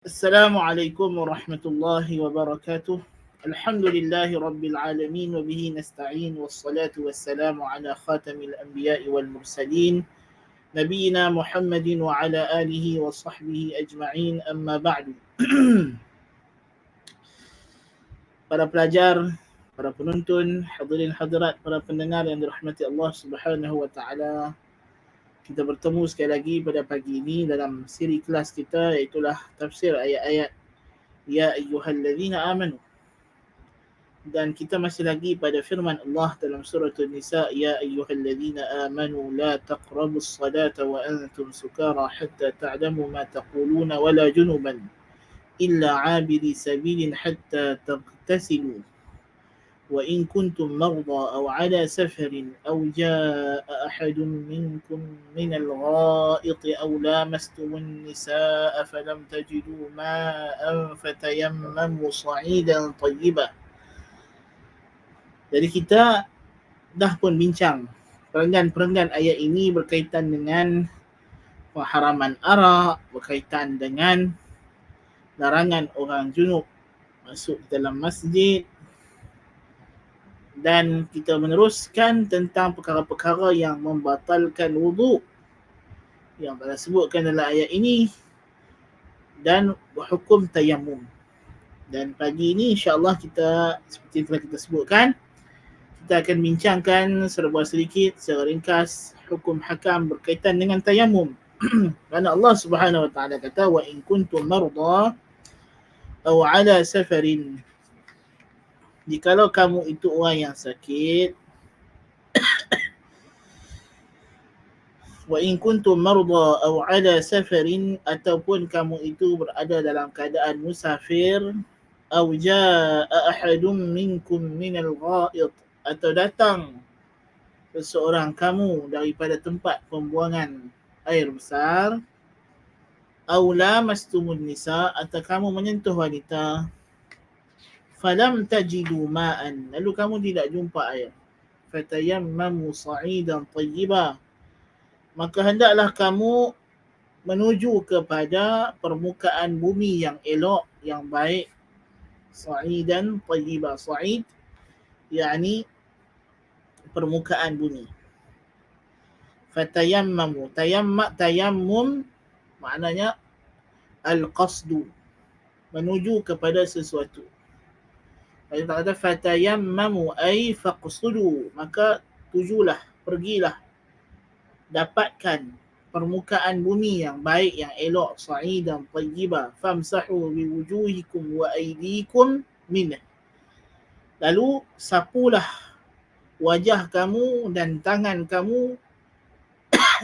السلام عليكم ورحمة الله وبركاته. الحمد لله رب العالمين وبه نستعين والصلاة والسلام على خاتم الأنبياء والمرسلين نبينا محمد وعلى آله وصحبه أجمعين أما بعد. Para pelajar, para penonton, hadirin hadirat, para pendengar yang dirahmati Allah Subhanahu wa taala. Kita bertemu sekali lagi pada pagi ini dalam siri kelas kita, iaitulah tafsir ayat-ayat Ya ayyuhallazina amanu. Dan kita masih lagi pada firman Allah dalam surah An-Nisa, Ya ayyuhallazina amanu la taqrabus salata wa antum sukara hatta ta'lamu ma taquluna wa la junuban illa 'abiri sabilin hatta taghtasilu. وإن كنتم مرضى أو على سفر أو جاء أحد منكم من الغائط أو لامستم النساء فلم تجدوا ماء فتيمموا صعيدا طيبا. Jadi kita dah pun bincang perenggan-perenggan ayat ini berkaitan dengan pengharaman arak, berkaitan dengan larangan orang junub masuk dalam masjid, dan kita meneruskan tentang perkara-perkara yang membatalkan wuduk yang telah sebutkan dalam ayat ini dan hukum tayamum. Dan pagi ini insya-Allah kita, seperti yang telah kita sebutkan, kita akan bincangkan serba sedikit secara ringkas hukum hakam berkaitan dengan tayamum. Kerana Allah Subhanahu wa taala kata wa in kuntum marda aw ala safarin, jikalau kamu itu orang yang sakit, wa in kuntum marda aw ala safarin, ataupun kamu itu berada dalam keadaan musafir, aw jaa ahadun minkum minal gha'id, atau datang seseorang kamu daripada tempat pembuangan air besar, aw lamastumun nisa, atau kamu menyentuh wanita, falam tajidu ma'an, lalu kamu tidak jumpa air, fatayammamu sa'idan tayyiba, maka hendaklah kamu menuju kepada permukaan bumi yang elok, yang baik. Sa'idan tayyiba, sa'id yakni permukaan bumi. Fatayammamu, tayammum maknanya al-qasdu, menuju kepada sesuatu. Ayat kata fatayammamu ay faqsudu, maka tujulah, pergilah, dapatkan permukaan bumi yang baik, yang elok, sa'idan tayyiba, famsahu biwujuhikum wa aydikum minhu, lalu sapulah wajah kamu dan tangan kamu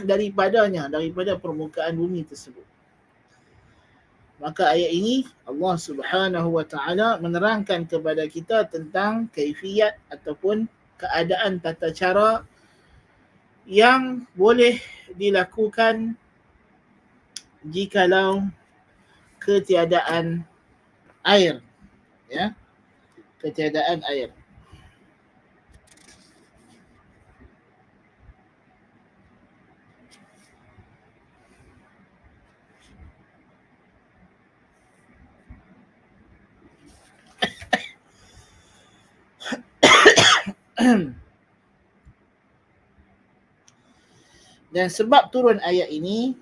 daripadanya, daripada permukaan bumi tersebut. Maka ayat ini Allah Subhanahu wa taala menerangkan kepada kita tentang kaifiat ataupun keadaan tata cara yang boleh dilakukan jikalau ketiadaan air, ya, ketiadaan air. Dan sebab turun ayat ini,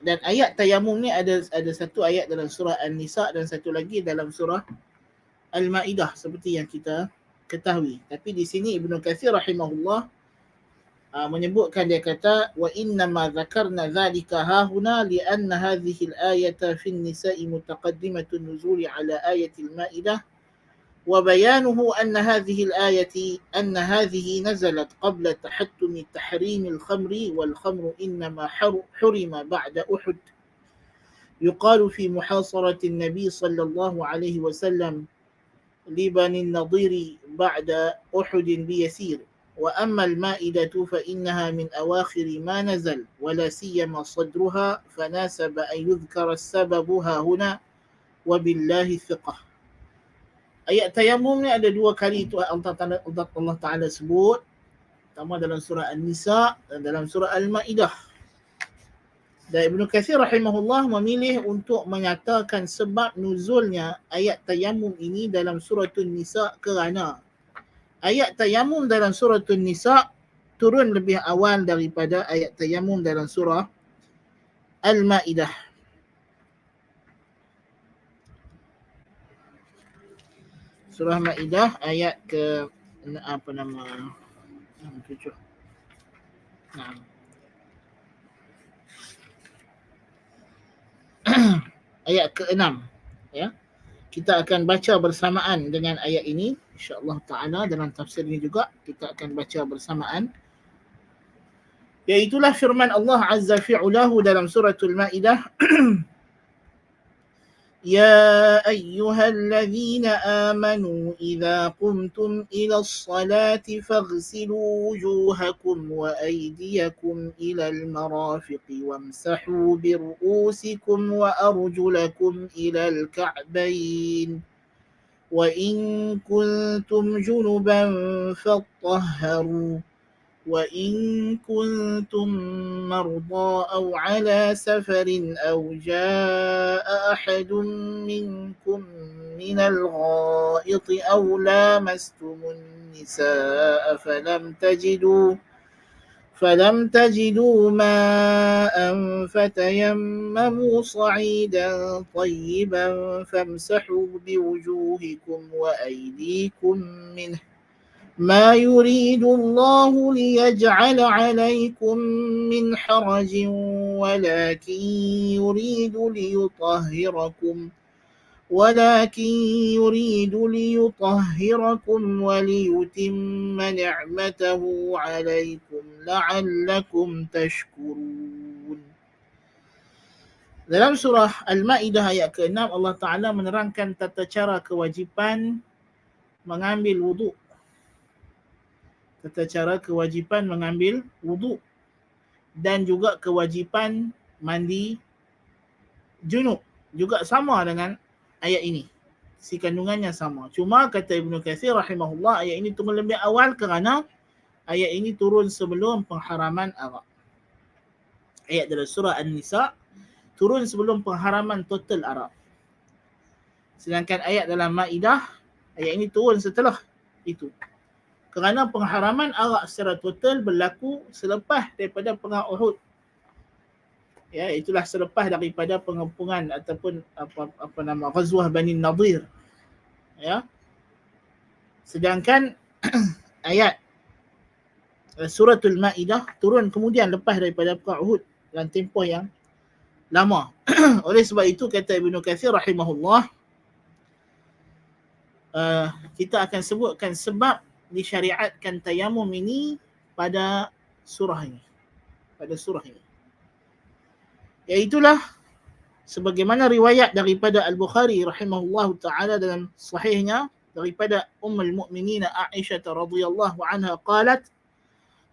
dan ayat tayamum ni ada satu ayat dalam surah An-Nisa dan satu lagi dalam surah Al-Maidah seperti yang kita ketahui. Tapi di sini Ibnu Katsir rahimahullah menyebutkan, dia kata wa inna ma dzakarna dzalika hahuna li anna hadhihi al-ayata fi an-nisa'i mutaqaddimatun nuzuli ala ayati al-Maidah, وبيانه أن هذه الآية نزلت قبل تحتم تحريم الخمر، والخمر إنما حرم بعد أحد، يقال في محاصرة النبي صلى الله عليه وسلم لبني النضير بعد أحد بيسير. وأما المائدة فإنها من أواخر ما نزل ولا سيما صدرها، فناسب أن يذكر سببها هنا وبالله الثقة. Ayat tayamum ni ada dua kali itu Allah Ta'ala sebut. Pertama dalam surah An-Nisa dan dalam surah Al-Maidah. Dan Ibnu Katsir rahimahullah memilih untuk menyatakan sebab nuzulnya ayat tayamum ini dalam suratul Nisa kerana ayat tayamum dalam suratul Nisa turun lebih awal daripada ayat tayamum dalam surah Al-Maidah. Surah Maidah ayat ke apa nama 7. Nah. Ayat ke-6 ya. Kita akan baca bersamaan dengan ayat ini insya-Allah taala dalam tafsir ini juga kita akan baca bersamaan. Iaitulah firman Allah Azza fi'ulahu dalam suratul Maidah يا أيها الذين آمنوا إذا قمتم إلى الصلاة فاغسلوا وجوهكم وأيديكم إلى المرافق وامسحوا برؤوسكم وأرجلكم إلى الكعبين وإن كنتم جنبا فاطهروا وإن كنتم مرضى أو على سفر أو جاء أحد منكم من الغائط أو لامستم النساء فلم تجدوا ماء فتيمموا صعيدا طيبا فامسحوا بوجوهكم وأيديكم منه ما يريد الله ليجعل عليكم من حرج ولكن يريد ليطهركم وليتم نعمته عليكم لعلكم تشكرون. Dalam surah Al-Maidah ayat ke-6 Allah Ta'ala menerangkan tata cara kewajipan mengambil wuduk. Tata cara kewajipan mengambil wuduk dan juga kewajipan mandi junub juga sama dengan ayat ini. Si kandungannya sama. Cuma kata Ibnu Katsir rahimahullah ayat ini turun lebih awal kerana ayat ini turun sebelum pengharaman arak. Ayat dalam surah An-Nisa turun sebelum pengharaman total arak. Sedangkan ayat dalam Maidah ayat ini turun setelah itu. Kerana pengharaman arak secara total berlaku selepas daripada perang Uhud. Ya, itulah selepas daripada pengepungan ataupun apa nama Ghazwah Bani Nadir. Ya. Sedangkan ayat suratul Maidah turun kemudian lepas daripada perang Uhud dalam tempoh yang lama. Oleh sebab itu kata Ibnu Katsir rahimahullah kita akan sebutkan sebab disyariatkan tayamum ini pada surah ini. Pada surah ini. Iaitulah sebagaimana riwayat daripada Al-Bukhari rahimahullahu ta'ala dalam sahihnya daripada Ummul Mukminin Aisyah radhiyallahu anha qalat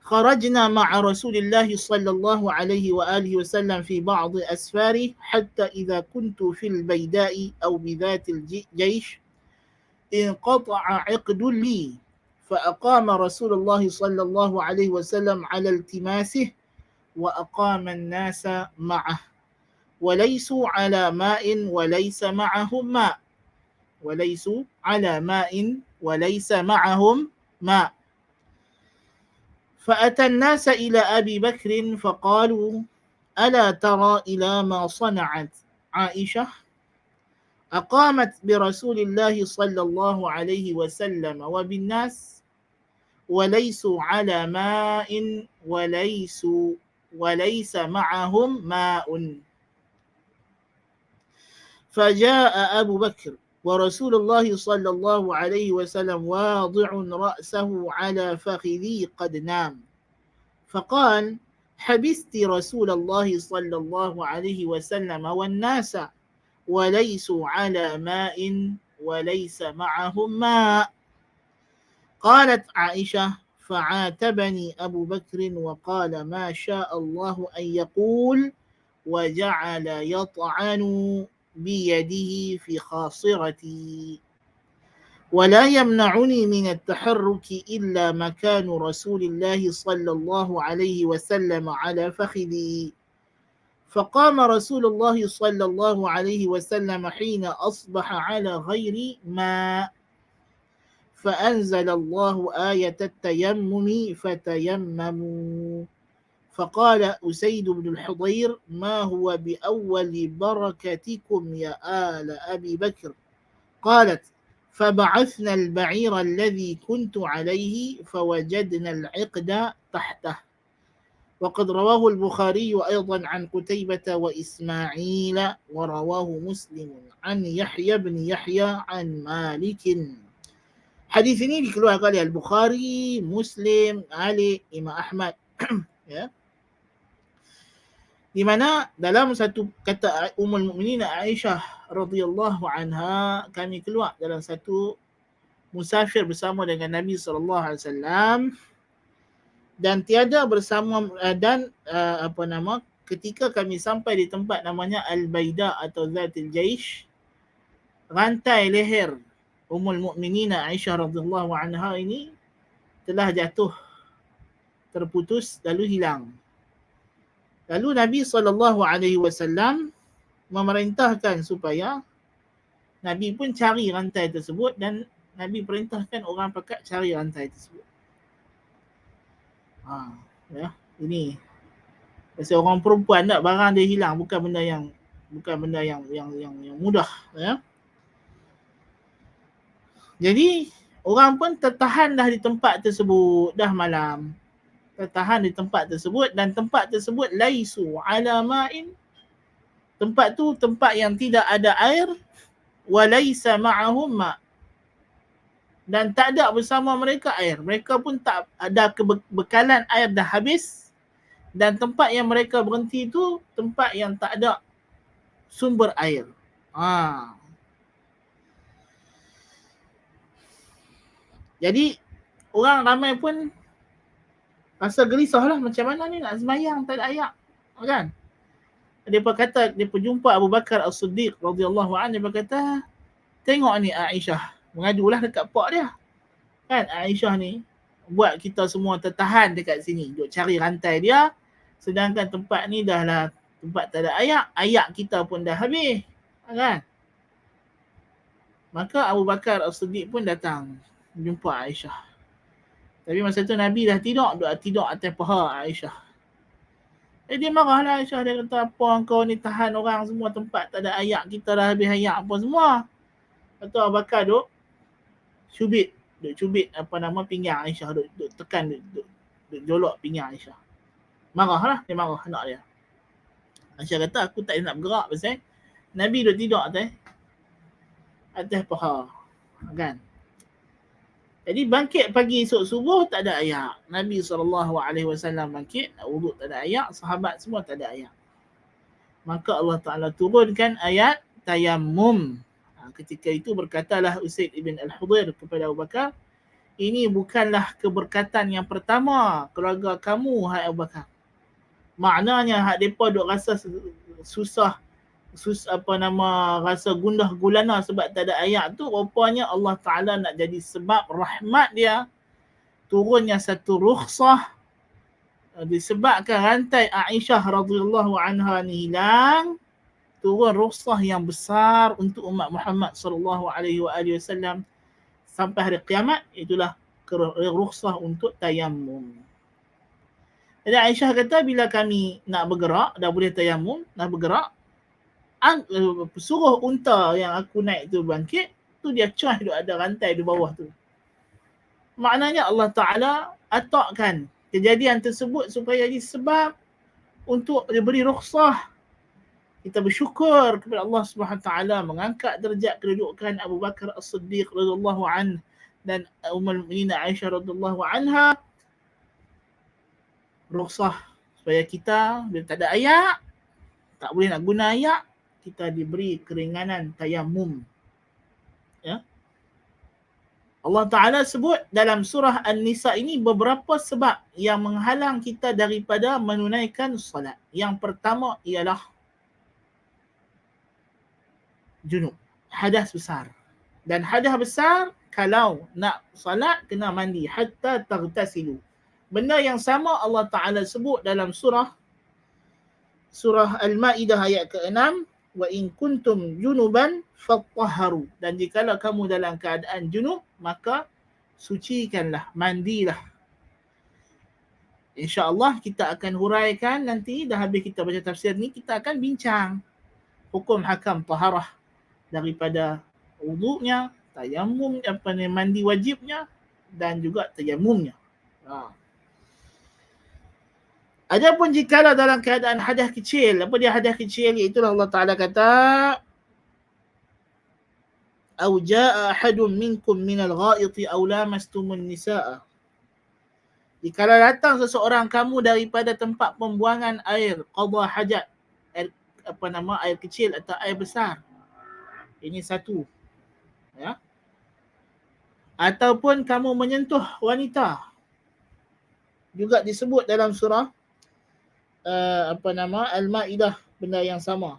خرجنا مع رسول الله صلى الله عليه وآله وسلم في بعض أسفاره حتى إذا كنت في البيداء أو بذات الجيش انقطع عقد لي فأقام رسول الله صلى الله عليه وسلم على التماسه وأقام الناس معه وليسوا على ماء وليس معهم ماء وليسوا على ماء وليس معهم ماء فأتى الناس إلى أبي بكر فقالوا ألا ترى إلى ما صنعت عائشة أقامت برسول الله صلى الله عليه وسلم وبالناس وليسوا على ماء وليس معهم ماء فجاء أبو بكر ورسول الله صلى الله عليه وسلم واضع رأسه على فخذي قد نام فقال حبست رسول الله صلى الله عليه وسلم والناس وليسوا على ماء وليس معهم ماء قالت عائشة فعاتبني أبو بكر وقال ما شاء الله أن يقول وجعل يطعن بيده في خاصرتي ولا يمنعني من التحرك إلا مكان رسول الله صلى الله عليه وسلم على فخذي فقام رسول الله صلى الله عليه وسلم حين أصبح على غير ماء فأنزل الله آية التيمم فتيمموا. فقال أسيد بن الحضير: ما هو بأول بركتكم يا آل أبي بكر؟ قالت: فبعثنا البعير الذي كنت عليه فوجدنا العقد تحته. وقد رواه البخاري أيضا عن قتيبة وإسماعيل، ورواه مسلم عن يحيى بن يحيى عن مالك. Hadis ini dikeluarkan oleh Al-Bukhari, Muslim, Ali, Imam Ahmad. Ya. Di mana dalam satu kata Ummul Mukminin Aisyah radhiyallahu anha, kami keluar dalam satu musafir bersama dengan Nabi sallallahu alaihi wasallam dan tiada bersama ketika kami sampai di tempat namanya Al-Baida atau Zatil Jaish, rantai leher Ummul Mukminin Aisyah radhiyallahu anha ini telah jatuh, terputus lalu hilang. Lalu Nabi SAW memerintahkan supaya Nabi pun cari rantai tersebut dan Nabi perintahkan orang pakat cari rantai tersebut. Ya, ini biasa orang perempuan tak, barang dia hilang bukan benda yang mudah, ya. Jadi orang pun tertahan dah di tempat tersebut, dah malam. Tertahan di tempat tersebut dan tempat tersebut laisu ala ma'in. Tempat tu tempat yang tidak ada air, wa laisa ma'ahum ma'. Dan tak ada bersama mereka air. Mereka pun tak ada kebekalan, air dah habis. Dan tempat yang mereka berhenti tu tempat yang tak ada sumber air. Jadi orang ramai pun rasa gelisah lah, macam mana ni nak sembahyang tak ada air, kan? Dia berkata, dia berjumpa Abu Bakar As-Siddiq radhiyallahu anhu, dia berkata, tengok ni Aisyah, mengadulah dekat pak dia. Kan Aisyah ni buat kita semua tertahan dekat sini, duk cari rantai dia, sedangkan tempat ni dah lah tempat tak ada air kita pun dah habis, kan? Maka Abu Bakar As-Siddiq pun datang jumpa Aisyah. Tapi masa tu Nabi dah tidur atas paha Aisyah. Dia marahlah Aisyah, dia kata, apa kau ni tahan orang semua tempat tak ada air, kita dah habis air apa semua. Lepas tu Abu Bakar duk cubit pinggang Aisyah, duk tekan, duk jolok pinggang Aisyah. Marahlah, dia marah anak dia. Aisyah kata, aku tak nak bergerak pasal Nabi duk tidur atas paha, kan? Jadi bangkit pagi esok subuh tak ada air. Nabi SAW bangkit, nak wuduk tak ada air, sahabat semua tak ada air. Maka Allah Ta'ala turunkan ayat tayammum. Ketika itu berkatalah Usaid ibn Al-Hudhair kepada Abu Bakar, ini bukanlah keberkatan yang pertama keluarga kamu, hai Abu Bakar. Maknanya hak depa duk rasa rasa gundah gulana sebab tak ada ayat tu, rupanya Allah Ta'ala nak jadi sebab rahmat dia turunnya satu rukhsah disebabkan rantai Aisyah radhiyallahu anha ni hilang, turun rukhsah yang besar untuk umat Muhammad sallallahu alaihi wasallam sampai hari kiamat, itulah rukhsah untuk tayammum. Jadi Aisyah kata, bila kami nak bergerak, dah boleh tayammum, nak bergerak, suruh unta yang aku naik tu bangkit, tu dia cuah duk ada rantai di bawah tu. Maknanya Allah Ta'ala atakkan kejadian tersebut supaya jadi sebab untuk diberi rukhsah. Kita bersyukur kepada Allah Subhanahu Wa Ta'ala mengangkat derajat kedudukan Abu Bakar As-Siddiq radhiyallahu anhu dan Ummul Mukminin Aisyah radhiyallahu anha. Rukhsah supaya kita bila tak ada air, tak boleh nak guna air, kita diberi keringanan tayammum. Ya. Allah Ta'ala sebut dalam surah An-Nisa ini beberapa sebab yang menghalang kita daripada menunaikan salat. Yang pertama ialah junub, hadas besar. Dan hadas besar kalau nak salat kena mandi hatta taghtasilu. Benda yang sama Allah Ta'ala sebut dalam surah surah Al-Maidah ayat ke-6, wa in kuntum junuban fattahharu, dan jikalau kamu dalam keadaan junub maka sucikanlah, mandilah. InsyaAllah kita akan huraikan nanti, dah habis kita baca tafsir ni, kita akan bincang hukum hakam taharah daripada wuduknya, tayamum, mandi wajibnya dan juga tayamumnya. Adapun jikalau dalam keadaan hadas kecil, apa dia hadas kecil? Iaitulah Allah Ta'ala kata, "Au jaa ahadun minkum minal ghaiti aw lamastumun nisaa." Jikalau datang seseorang kamu daripada tempat pembuangan air, qada hajat, air, air kecil atau air besar. Ini satu. Ya. Ataupun kamu menyentuh wanita. Juga disebut dalam surah Al-Maidah, benda yang sama.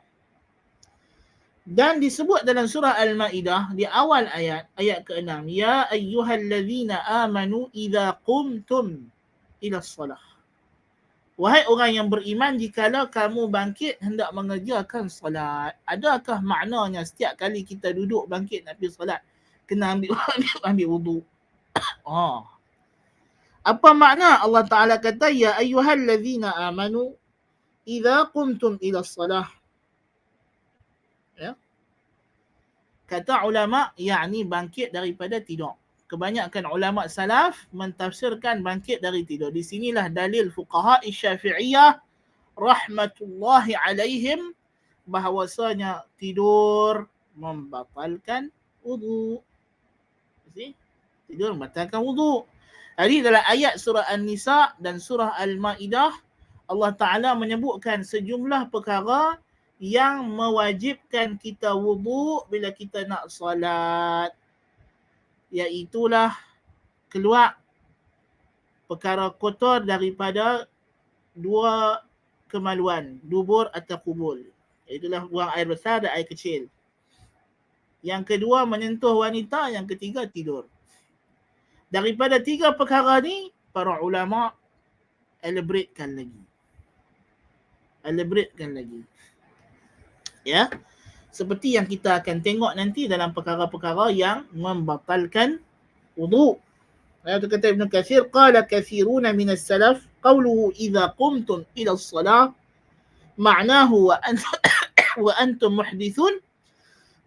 Dan disebut dalam surah Al-Maidah di awal ayat ke-6, ya ayyuhallazina amanu idza qumtum ila shalah. Wahai orang yang beriman, jikalau kamu bangkit hendak mengerjakan solat. Adakah maknanya setiap kali kita duduk bangkit nak pergi solat kena ambil wudu? Apa makna Allah Ta'ala kata ya ayyuhallazina amanu idza qumtum ila shalah? Ya. Kata ulama, yakni bangkit daripada tidur. Kebanyakan ulama salaf mentafsirkan bangkit dari tidur. Di sinilah dalil fuqaha Syafi'iyah rahmatullahi alaihim bahawasanya tidur membatalkan wudu. Tidur membatalkan wudu. Jadi dalam ayat surah An-Nisa dan surah Al-Maidah, Allah Ta'ala menyebutkan sejumlah perkara yang mewajibkan kita wudu bila kita nak solat. Iaitulah keluar perkara kotor daripada dua kemaluan, dubur atau kubul. Itulah buang air besar dan air kecil. Yang kedua menyentuh wanita, yang ketiga tidur. Daripada tiga perkara ni, para ulama elaboratekan lagi. Ya. Seperti yang kita akan tengok nanti dalam perkara-perkara yang membatalkan wudu. Ayat kata Ibn Katsir, qala kathiruna minas salaf qawluhu idza qumtum ila as-salah ma'nahu wa antum muhdithun,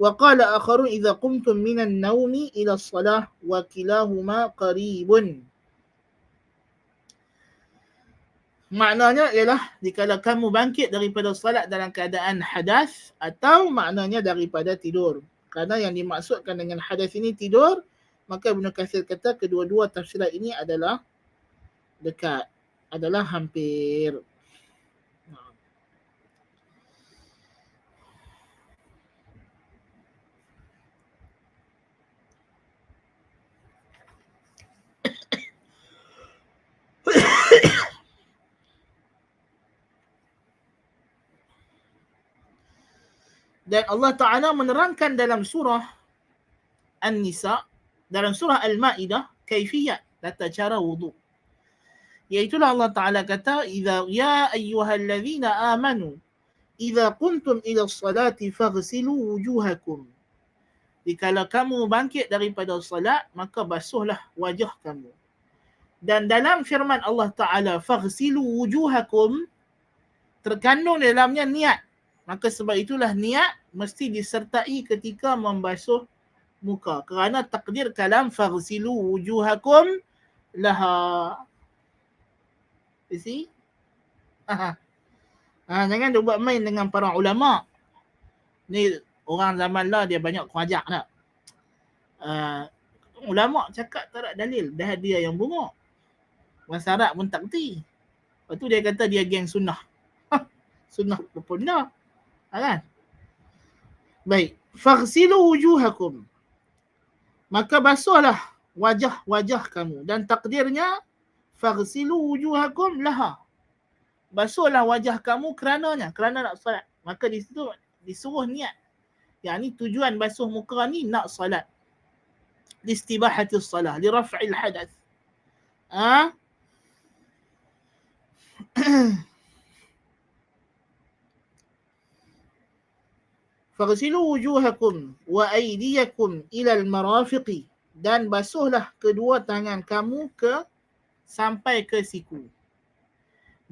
wa qala akharun idza qumtum minan naumi ila as-salah wa kilahuma qaribun. Maknanya ialah jikalau kamu bangkit daripada salat dalam keadaan hadas, atau maknanya daripada tidur. Kerana yang dimaksudkan dengan hadas ini tidur, maka Ibn Katsir kata kedua-dua tafsiran ini adalah dekat, adalah hampir. Dan Allah Ta'ala menerangkan dalam surah An-Nisa, dalam surah Al-Maidah, kaifiyat, tata cara wudu. Iaitulah Allah Ta'ala kata, ya ayyuhallazina amanu, idza kuntum ila salati faghsilu wujuhakum. Jikalau kamu bangkit daripada salat, maka basuhlah wajah kamu. Dan dalam firman Allah Ta'ala, faghsilu wujuhakum, terkandung dalamnya niat. Maka sebab itulah niat mesti disertai ketika membasuh muka. Kerana takdir kalam faghsilu wujuhakum laha. You see? Jangan dia buat main dengan para ulama. Ni orang zaman lah dia banyak kuajak nak. Ulama cakap tak ada dalil. Dah dia yang bunguk. Bahasa Arab pun tak kerti. Lepas tu dia kata dia geng sunnah. Sunnah berpunda. Kan? Baik. Faghsilu wujuhakum. Maka basuhlah wajah-wajah kamu. Dan takdirnya, faghsilu wujuhakum laha. Basuhlah wajah kamu kerananya. Kerana nak salat. Maka di situ disuruh niat. Yang ni tujuan basuh muka ni nak salat. Listibahatis salah. Liraf'il hadath. Faghsilu wujuhakum wa aydiyakum ilal marafiqi, dan basuhlah kedua tangan kamu sampai ke siku.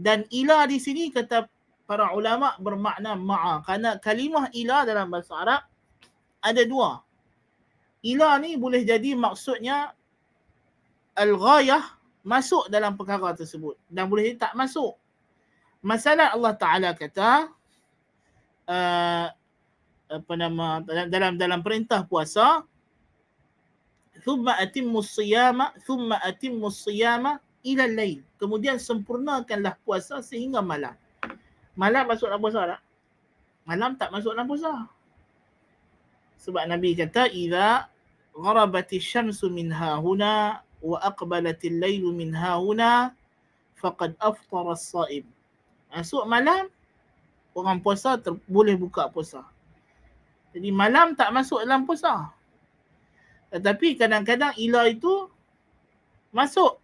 Dan ila di sini kata para ulama bermakna ma'a, kerana kalimah ila dalam bahasa Arab ada dua. Ila ni boleh jadi maksudnya al-ghayah, masuk dalam perkara tersebut, dan boleh jadi tak masuk. Masalah Allah Ta'ala kata dalam perintah puasa, thumma atimmus siyama ila al-lail, kemudian sempurnakanlah puasa sehingga malam. Malam masuk dalam puasa tak? Malam tak masuk dalam puasa. Sebab Nabi kata idza gharabatis syamsu min hahuna wa aqbalatil lailu min hahuna faqad aftara as-saim. Masuk malam, orang puasa boleh buka puasa. Jadi malam tak masuk dalam puasa. Tetapi kadang-kadang ila itu masuk.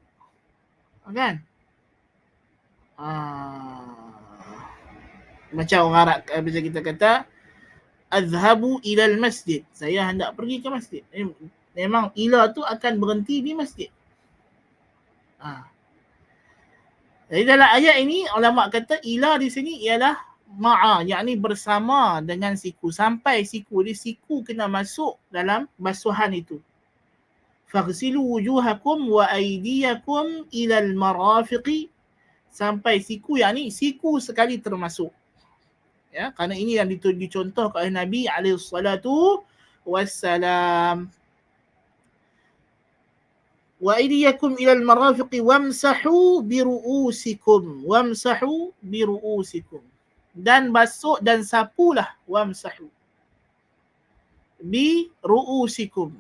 Kan? Macam orang Arab, macam kita kata azhabu ilal masjid, saya hendak pergi ke masjid. Memang ila tu akan berhenti di masjid. Jadi dalam ayat ini ulama kata ila di sini ialah ma'a, yakni bersama dengan siku, sampai siku. Di siku kena masuk dalam basuhan itu. Faghsilu wujuhakum wa aydiyakum ilal marafiqi, sampai siku, yakni siku sekali termasuk. Ya, kerana ini yang dicontohkan oleh Nabi alaihissalatu wassalam. Wa aydiyakum ilal marafiqi wamsahu biru'usikum. Wamsahu biru'usikum. Dan basuh dan sapulah, wamsahu biru'usikum,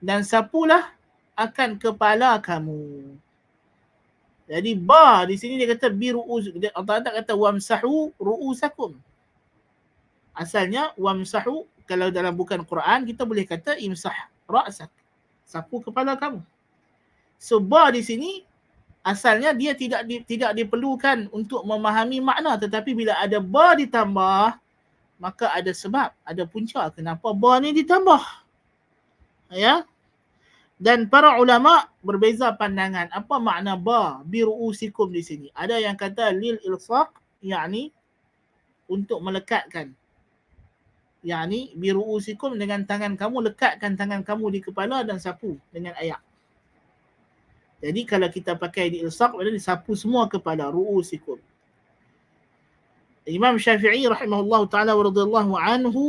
dan sapulah akan kepala kamu. Jadi ba di sini dia kata biru'us. Allah tak kata wamsahu ru'usakum. Asalnya wamsahu, kalau dalam bukan Quran kita boleh kata imsah ra'sak, sapu kepala kamu. So ba di sini asalnya dia tidak diperlukan untuk memahami makna, tetapi bila ada ba ditambah maka ada sebab, ada punca kenapa ba ni ditambah. Ya. Dan para ulama berbeza pandangan apa makna ba biru'usikum di sini. Ada yang kata lil ilsaq, yakni untuk melekatkan. Yakni biru'usikum, dengan tangan kamu, lekatkan tangan kamu di kepala dan sapu dengan air. Jadi kalau kita pakai di ilsaq, berarti disapu semua kepala, ru'usikum. Imam Syafi'i rahimahullah ta'ala wa radhiyallahu anhu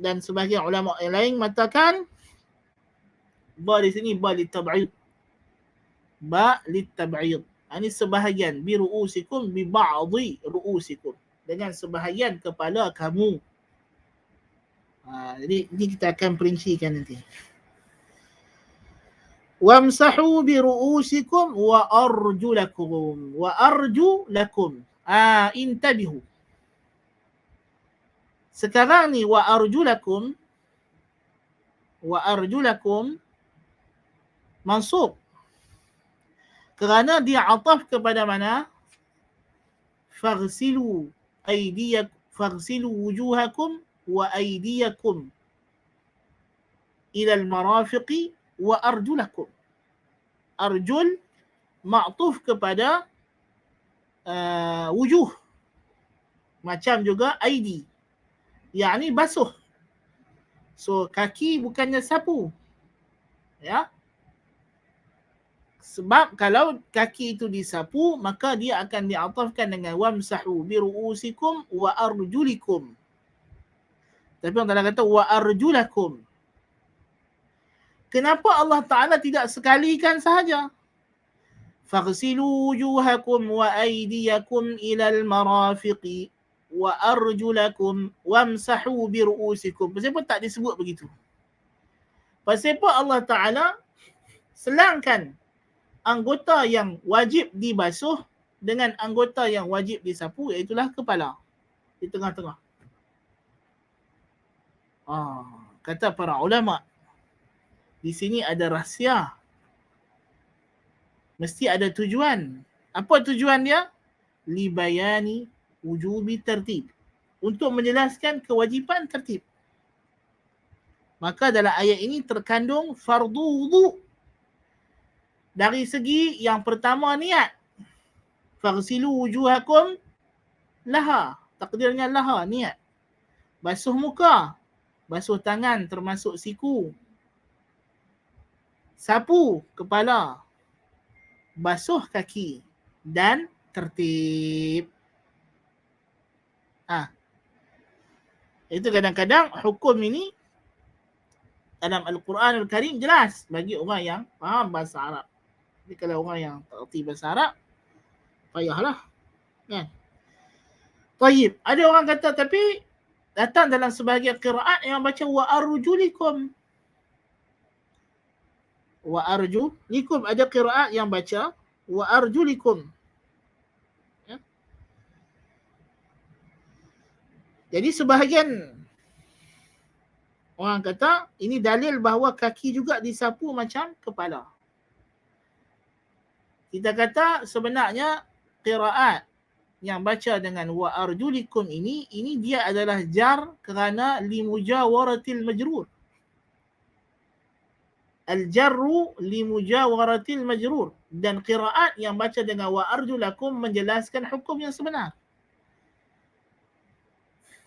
dan sebahagian ulama yang lain mengatakan ba di sini ba litab'id. Ba litab'id. Ini sebahagian bi ru'usikum bi ba'dhi ru'usikum, dengan sebahagian kepala kamu. Jadi ini kita akan perincikan nanti. Wamsahu bi ru'usikum wa arjulakum. Wa arjulakum. Intabihu. Sekarang ni wa arjulakum mansub, kerana dia ataf kepada mana? Faghsilu aydiyakum, faghsilu wujuhakum wa aydiyakum ila al-marafiqi wa arjulakum. Arjul ma'tuf kepada wujuh, macam juga aidi, yakni basuh. So kaki bukannya sapu. Ya. Sebab kalau kaki itu disapu, maka dia akan diatafkan dengan wamsahu biru'usikum wa arjulikum. Tapi Allah kata wa arjulakum. Kenapa Allah Ta'ala tidak sekalikan sahaja? Faghsilu wujuhakum wa aydiyakum ilal marafiqi wa arjulakum wamsahu biru'usikum. Kenapa tak disebut begitu? Pasal apa Allah Ta'ala selangkan anggota yang wajib dibasuh dengan anggota yang wajib disapu, iaitulah kepala di tengah-tengah. Kata para ulama, di sini ada rahsia. Mesti ada tujuan. Apa tujuan dia? Libayani wujubi tertib. untuk menjelaskan kewajipan tertib. Maka dalam ayat ini terkandung fardu wudu. Dari segi yang pertama niat. Faghsilu wujuhakum laha. Takdirnya laha, niat. Basuh muka. Basuh tangan termasuk siku. Sapu kepala. Basuh kaki. Dan tertib. Itu kadang-kadang hukum ini dalam Al-Quran Al-Karim jelas bagi orang yang faham bahasa Arab. Jadi kalau orang yang tak erti bahasa Arab, payahlah. Kan? Tayyib. Ada orang kata tapi datang dalam sebahagian qiraat yang baca wa arjulikum. Wa arjulikum. Ada qiraat yang baca wa arjulikum. Ya? Jadi sebahagian orang kata ini dalil bahawa kaki juga disapu macam kepala. Kita kata sebenarnya qiraat yang baca dengan wa arjulikum ini dia adalah jar kerana limujawaratil majrur. Al-jarru limujawaratil majrur. Dan qiraat yang baca dengan wa arjulakum menjelaskan hukum yang sebenar.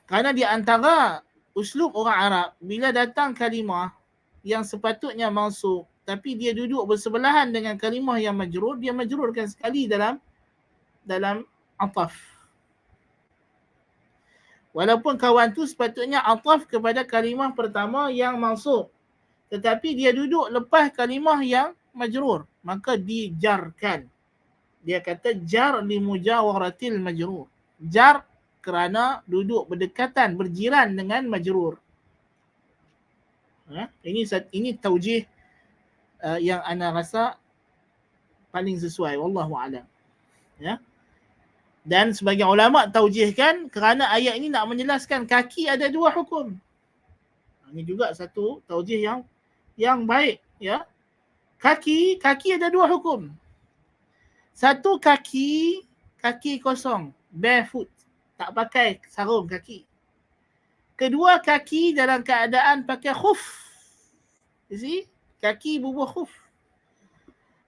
Kerana di antara uslub orang Arab, bila datang kalimah yang sepatutnya mansub, tapi dia duduk bersebelahan dengan kalimah yang majrur, dia majrurkan sekali dalam ataf. Walaupun kawan tu sepatutnya ataf kepada kalimah pertama yang mansub, tetapi dia duduk lepas kalimah yang majrur, maka dijarkan. Dia kata jar li mujawaratil majrur. Jar kerana duduk berdekatan, berjiran dengan majrur. Ini taujih yang ana rasa paling sesuai, wallahu a'lam. Ya. Dan sebagian ulama taujihkan kerana ayat ini nak menjelaskan kaki ada dua hukum. Ini juga satu taujih yang baik, ya. Kaki ada dua hukum. Satu kaki kosong, barefoot, tak pakai sarung kaki. Kedua, kaki dalam keadaan pakai khuf. You see? Kaki bubuh khuf.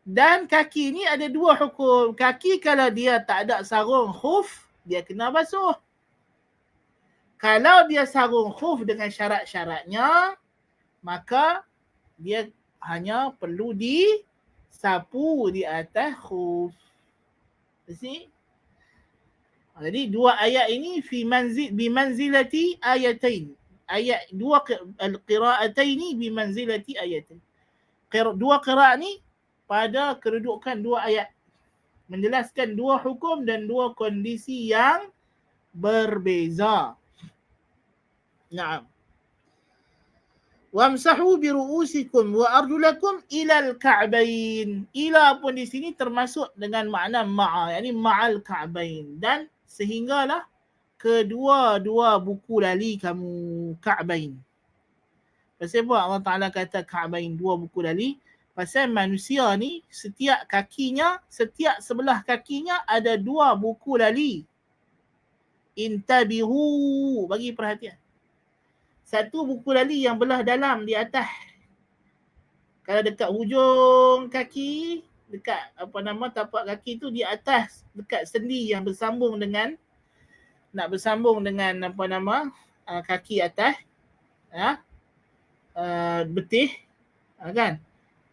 Dan kaki ni ada dua hukum. Kaki kalau dia tak ada sarung khuf, dia kena basuh. Kalau dia sarung khuf dengan syarat-syaratnya, maka dia hanya perlu disapu di atas khuf. You see? Jadi dua ayat ini bimanzilati ayatain. Ayat dua al-qira'ataini bimanzilati ayatain. Dua qira'at ni pada kedudukan dua ayat. Menjelaskan dua hukum dan dua kondisi yang berbeza. Naam. Wamsahu biru'usikum wa arjulakum ilal ka'bain. Ila pun di sini termasuk dengan makna ma'a, yakni ma'al ka'bain. Dan sehinggalah kedua-dua buku lali kamu, ka'bain. Pasal apa Allah Ta'ala kata ka'bain, dua buku lali? Pasal manusia ni setiap sebelah kakinya ada dua buku lali. Intabihu, bagi perhatian. Satu buku lali yang belah dalam di atas. Kalau dekat hujung kaki, dekat tapak kaki tu di atas, dekat sendi yang bersambung dengan kaki atas, betih, kan?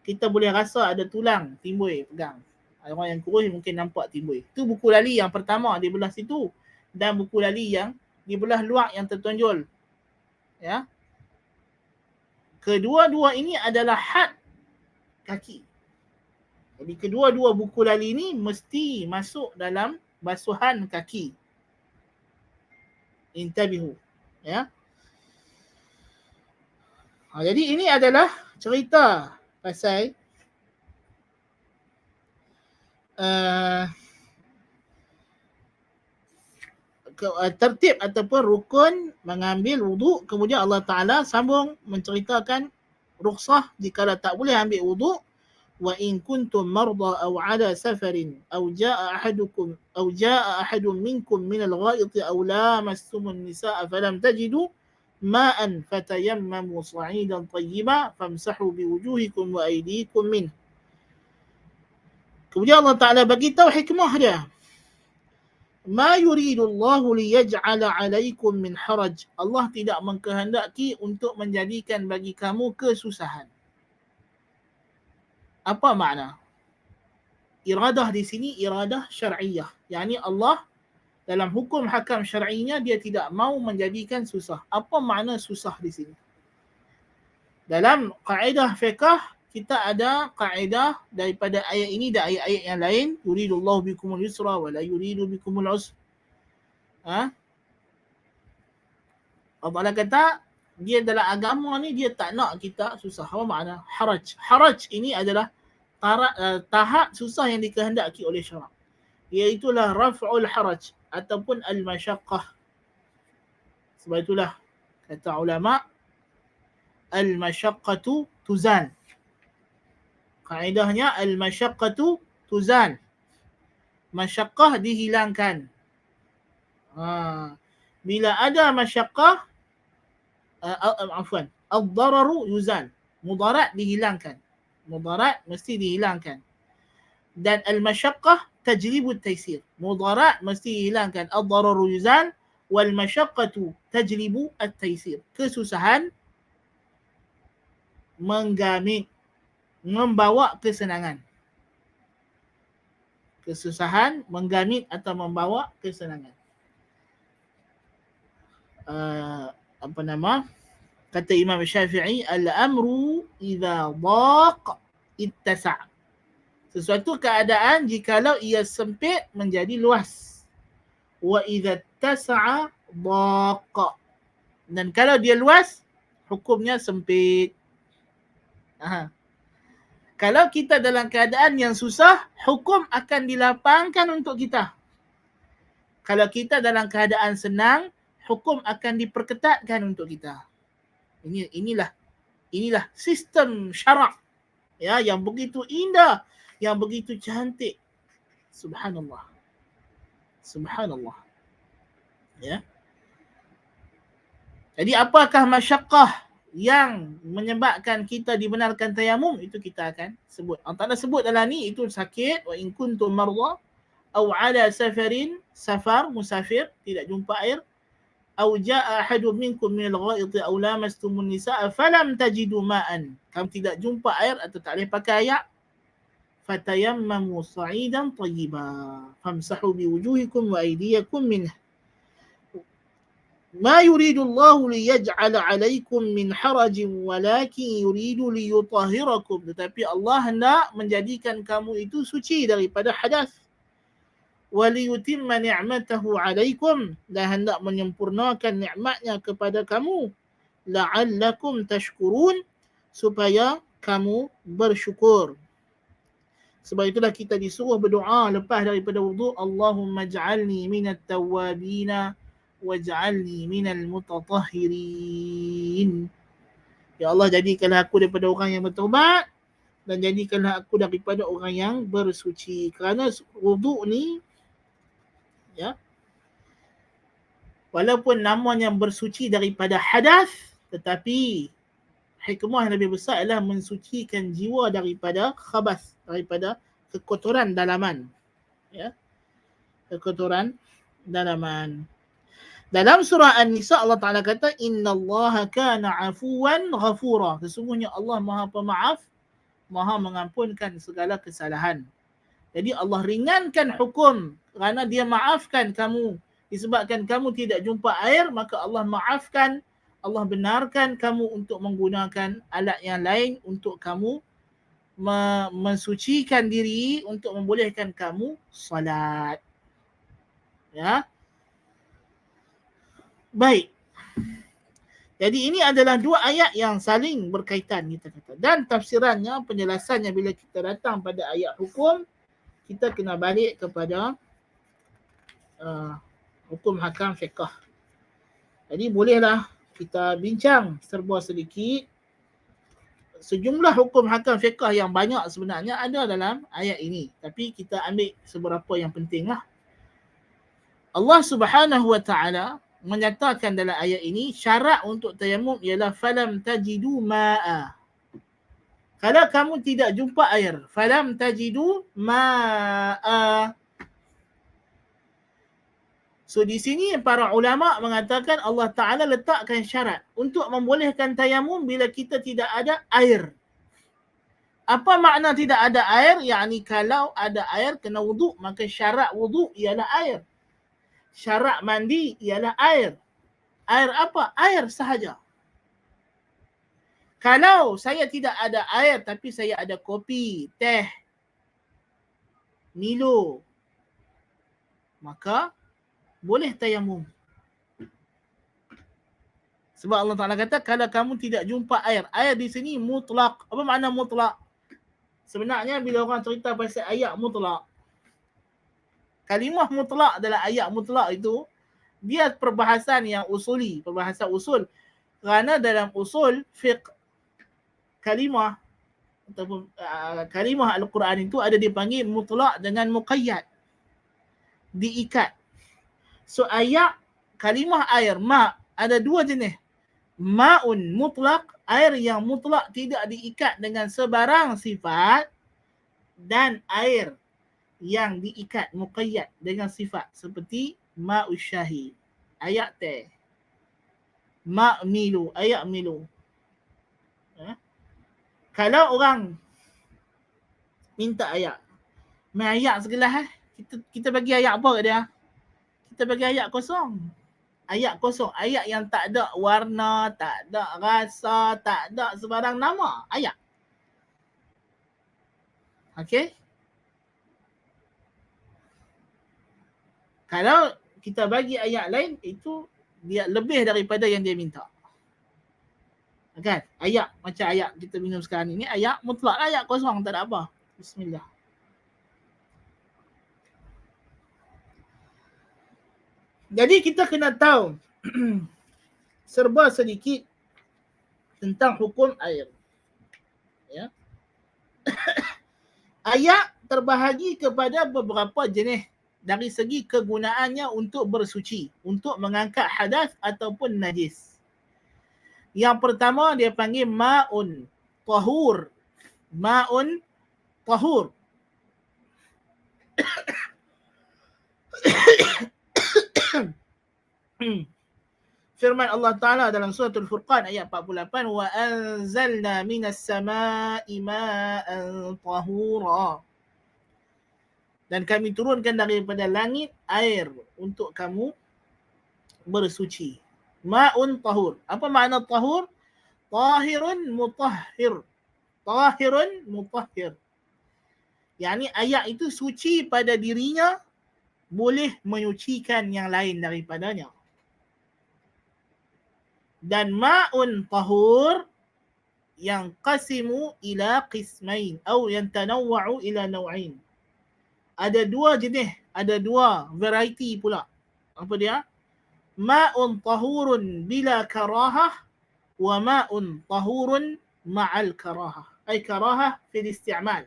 Kita boleh rasa ada tulang timbul pegang. Orang yang kurus mungkin nampak timbul. Itu buku lali yang pertama di belah situ, dan buku lali yang di belah luar yang tertonjol. Ya. Kedua-dua ini adalah had kaki. Jadi kedua-dua buku lali ini mesti masuk dalam basuhan kaki. Intabihu. Ya. Jadi ini adalah cerita pasal tertib ataupun rukun mengambil wuduk. Kemudian Allah Ta'ala sambung menceritakan rukhsah jika tak boleh ambil wuduk, وإن كنتم مرضى أو على سفر أو جاء أحد منكم من الغائط أو لامستم النساء فلم تجدوا ماء فتيمموا صعيدا طيبا فامسحوا بوجوهكم وأيديكم منه. Kemudian Allah Ta'ala bagi tahu hikmah dia. Ma yuridullahu liyaj'ala alaikum min haraj. Allah tidak mengkehendaki untuk menjadikan bagi kamu kesusahan. Apa makna? Iradah di sini iradah syar'iyah. Yani Allah dalam hukum hakam syar'inya dia tidak mau menjadikan susah. Apa makna susah di sini? Dalam kaedah fiqh kita ada kaedah daripada ayat ini dan ayat-ayat yang lain. Yuridullahu bikumul yusra wa la yuridu bikumul usra. Allah kata dia dalam agama ni dia tak nak kita susah. Apa makna? Haraj. Haraj ini adalah tahap susah yang dikehendaki oleh syarak. Iaitulah raf'ul haraj ataupun al-masyaqqah. Sebab itulah kata ulama al-masyaqqatu tuzan. Kaedahnya al-masyaqqatu tuzan. Masyaqqah dihilangkan. Bila ada masyaqqah ad-dararu yuzal. Mudarat dihilangkan. Mudarat mesti dihilangkan. Dan al-masyaqqah tajlibu at-taysir. Mudarat mesti dihilangkan. Ad-dararu yuzal wal masyaqqatu tajlibu at-taysir. Kesusahan menggamit, membawa kesenangan. Kesusahan menggamit atau membawa kesenangan. Kata Imam Syafi'i, al-amru idza daq ittasa'. Sesuatu keadaan jikalau ia sempit menjadi luas. Wa idza ittasa'a daq. Dan kalau dia luas, hukumnya sempit. Kalau kita dalam keadaan yang susah, hukum akan dilapangkan untuk kita. Kalau kita dalam keadaan senang, hukum akan diperketatkan untuk kita. Inilah sistem syarak ya yang begitu indah, yang begitu cantik. Subhanallah. Subhanallah. Ya. Jadi apakah masyaqqah yang menyebabkan kita dibenarkan tayamum, itu kita akan sebut. Allah sebut dalam ni itu sakit, wa in kuntum marda aw ala safarin, safar musafir tidak jumpa air, أو جاء أحد منكم من الغائط أو لامستم النساء فلم تجدوا ماء. Kamu tidak jumpa air atau tak boleh pakai air. فتيمموا صعيدا طيبا فامسحوا بوجوهكم وأيديكم منه. ما يريد الله ليجعل عليكم من حرج ولكن يريد ليطهركم. Tetapi Allah hendak menjadikan kamu itu suci daripada hadas. وَلِيُتِمَّ نِعْمَتَهُ عَلَيْكُمْ. Dan hendak menyempurnakan nikmatnya kepada kamu. لَعَلَّكُمْ تَشْكُرُونَ. Supaya kamu bersyukur. Sebab itulah kita disuruh berdoa lepas daripada wudu. Allahumma ja'alni minat tawwabina waj'alni minal mutatahhirin. Ya Allah, jadikanlah aku daripada orang yang bertaubat dan jadikanlah aku daripada orang yang bersuci. Kerana wudu ni ya, walaupun namanya bersuci daripada hadas, tetapi hikmah yang lebih besar adalah mensucikan jiwa daripada khabas, daripada kekotoran dalaman. Ya, kekotoran dalaman. Dalam surah An-Nisa Allah Ta'ala kata, innallaha kana afuwan ghafura. Sesungguhnya Allah Maha Pemaaf, Maha mengampunkan segala kesalahan. Jadi Allah ringankan hukum kerana dia maafkan kamu. Disebabkan kamu tidak jumpa air, maka Allah maafkan, Allah benarkan kamu untuk menggunakan alat yang lain untuk kamu mensucikan diri, untuk membolehkan kamu salat. Ya. Baik. Jadi ini adalah dua ayat yang saling berkaitan kita kata. Dan tafsirannya, penjelasannya bila kita datang pada ayat hukum, kita kena balik kepada hukum hakam fiqh. Jadi bolehlah kita bincang serba sedikit sejumlah hukum hakam fiqh yang banyak sebenarnya ada dalam ayat ini. Tapi kita ambil seberapa yang penting lah. Allah Subhanahu wa taala menyatakan dalam ayat ini syarat untuk tayamum ialah falam tajidu ma'a. Kalau kamu tidak jumpa air, falam tajidu ma'a. So di sini para ulama mengatakan Allah Taala letakkan syarat untuk membolehkan tayamum bila kita tidak ada air. Apa makna tidak ada air? Yakni kalau ada air kena wuduk, maka syarat wuduk ialah air. Syarat mandi ialah air. Air apa? Air sahaja. Kalau saya tidak ada air tapi saya ada kopi, teh, Milo, maka boleh tayamum. Sebab Allah Ta'ala kata kalau kamu tidak jumpa air. Air di sini mutlak. Apa makna mutlak? Sebenarnya bila orang cerita pasal ayat mutlak, kalimah mutlak dalam ayat mutlak itu, dia perbahasan yang usuli, perbahasan usul. Kerana dalam usul fiqh, kalimah ataupun kalimah Al-Quran itu ada dipanggil mutlak dengan muqayyad. Diikat. So ayat kalimah air, ma, ada dua jenis. Ma'un mutlak, air yang mutlak tidak diikat dengan sebarang sifat, dan air yang diikat muqayyad dengan sifat seperti ma'us syahi, ayat teh, ma'milu, ayat milu. Kalau orang minta ayat, main ayat segelas, kita bagi ayat apa kat dia? Kita bagi ayat kosong. Ayat kosong. Ayat yang tak ada warna, tak ada rasa, tak ada sebarang nama. Ayat. Okey? Kalau kita bagi ayat lain, itu dia lebih daripada yang dia minta. Kan? Ayat macam ayat kita minum sekarang ni ayat mutlak, ayat kosong, tak ada apa. Bismillah. Jadi kita kena tahu serba sedikit tentang hukum air. Ya. Ayat terbahagi kepada beberapa jenis dari segi kegunaannya untuk bersuci, untuk mengangkat hadas ataupun najis. Yang pertama dia panggil ma'un tahur. Ma'un tahur. Firman Allah Ta'ala dalam surah Al-Furqan ayat 48, wa anzalna minas sama'i ma'an tahura. Dan kami turunkan daripada langit air untuk kamu bersuci. Ma'un tahur. Apa makna tahur? Tahirun mutahhir. Tahirun mutahhir. Yani ayat itu suci pada dirinya, boleh menyucikan yang lain daripadanya. Dan ma'un tahur yang qasimu ila qismain atau yang tanawwa'u ila naw'ain. Ada dua jenis, ada dua variety pula. Apa dia? Ma'un tahurun bila karahah wa ma'un tahurun ma'al karahah. Ay karahah fil isti'mal.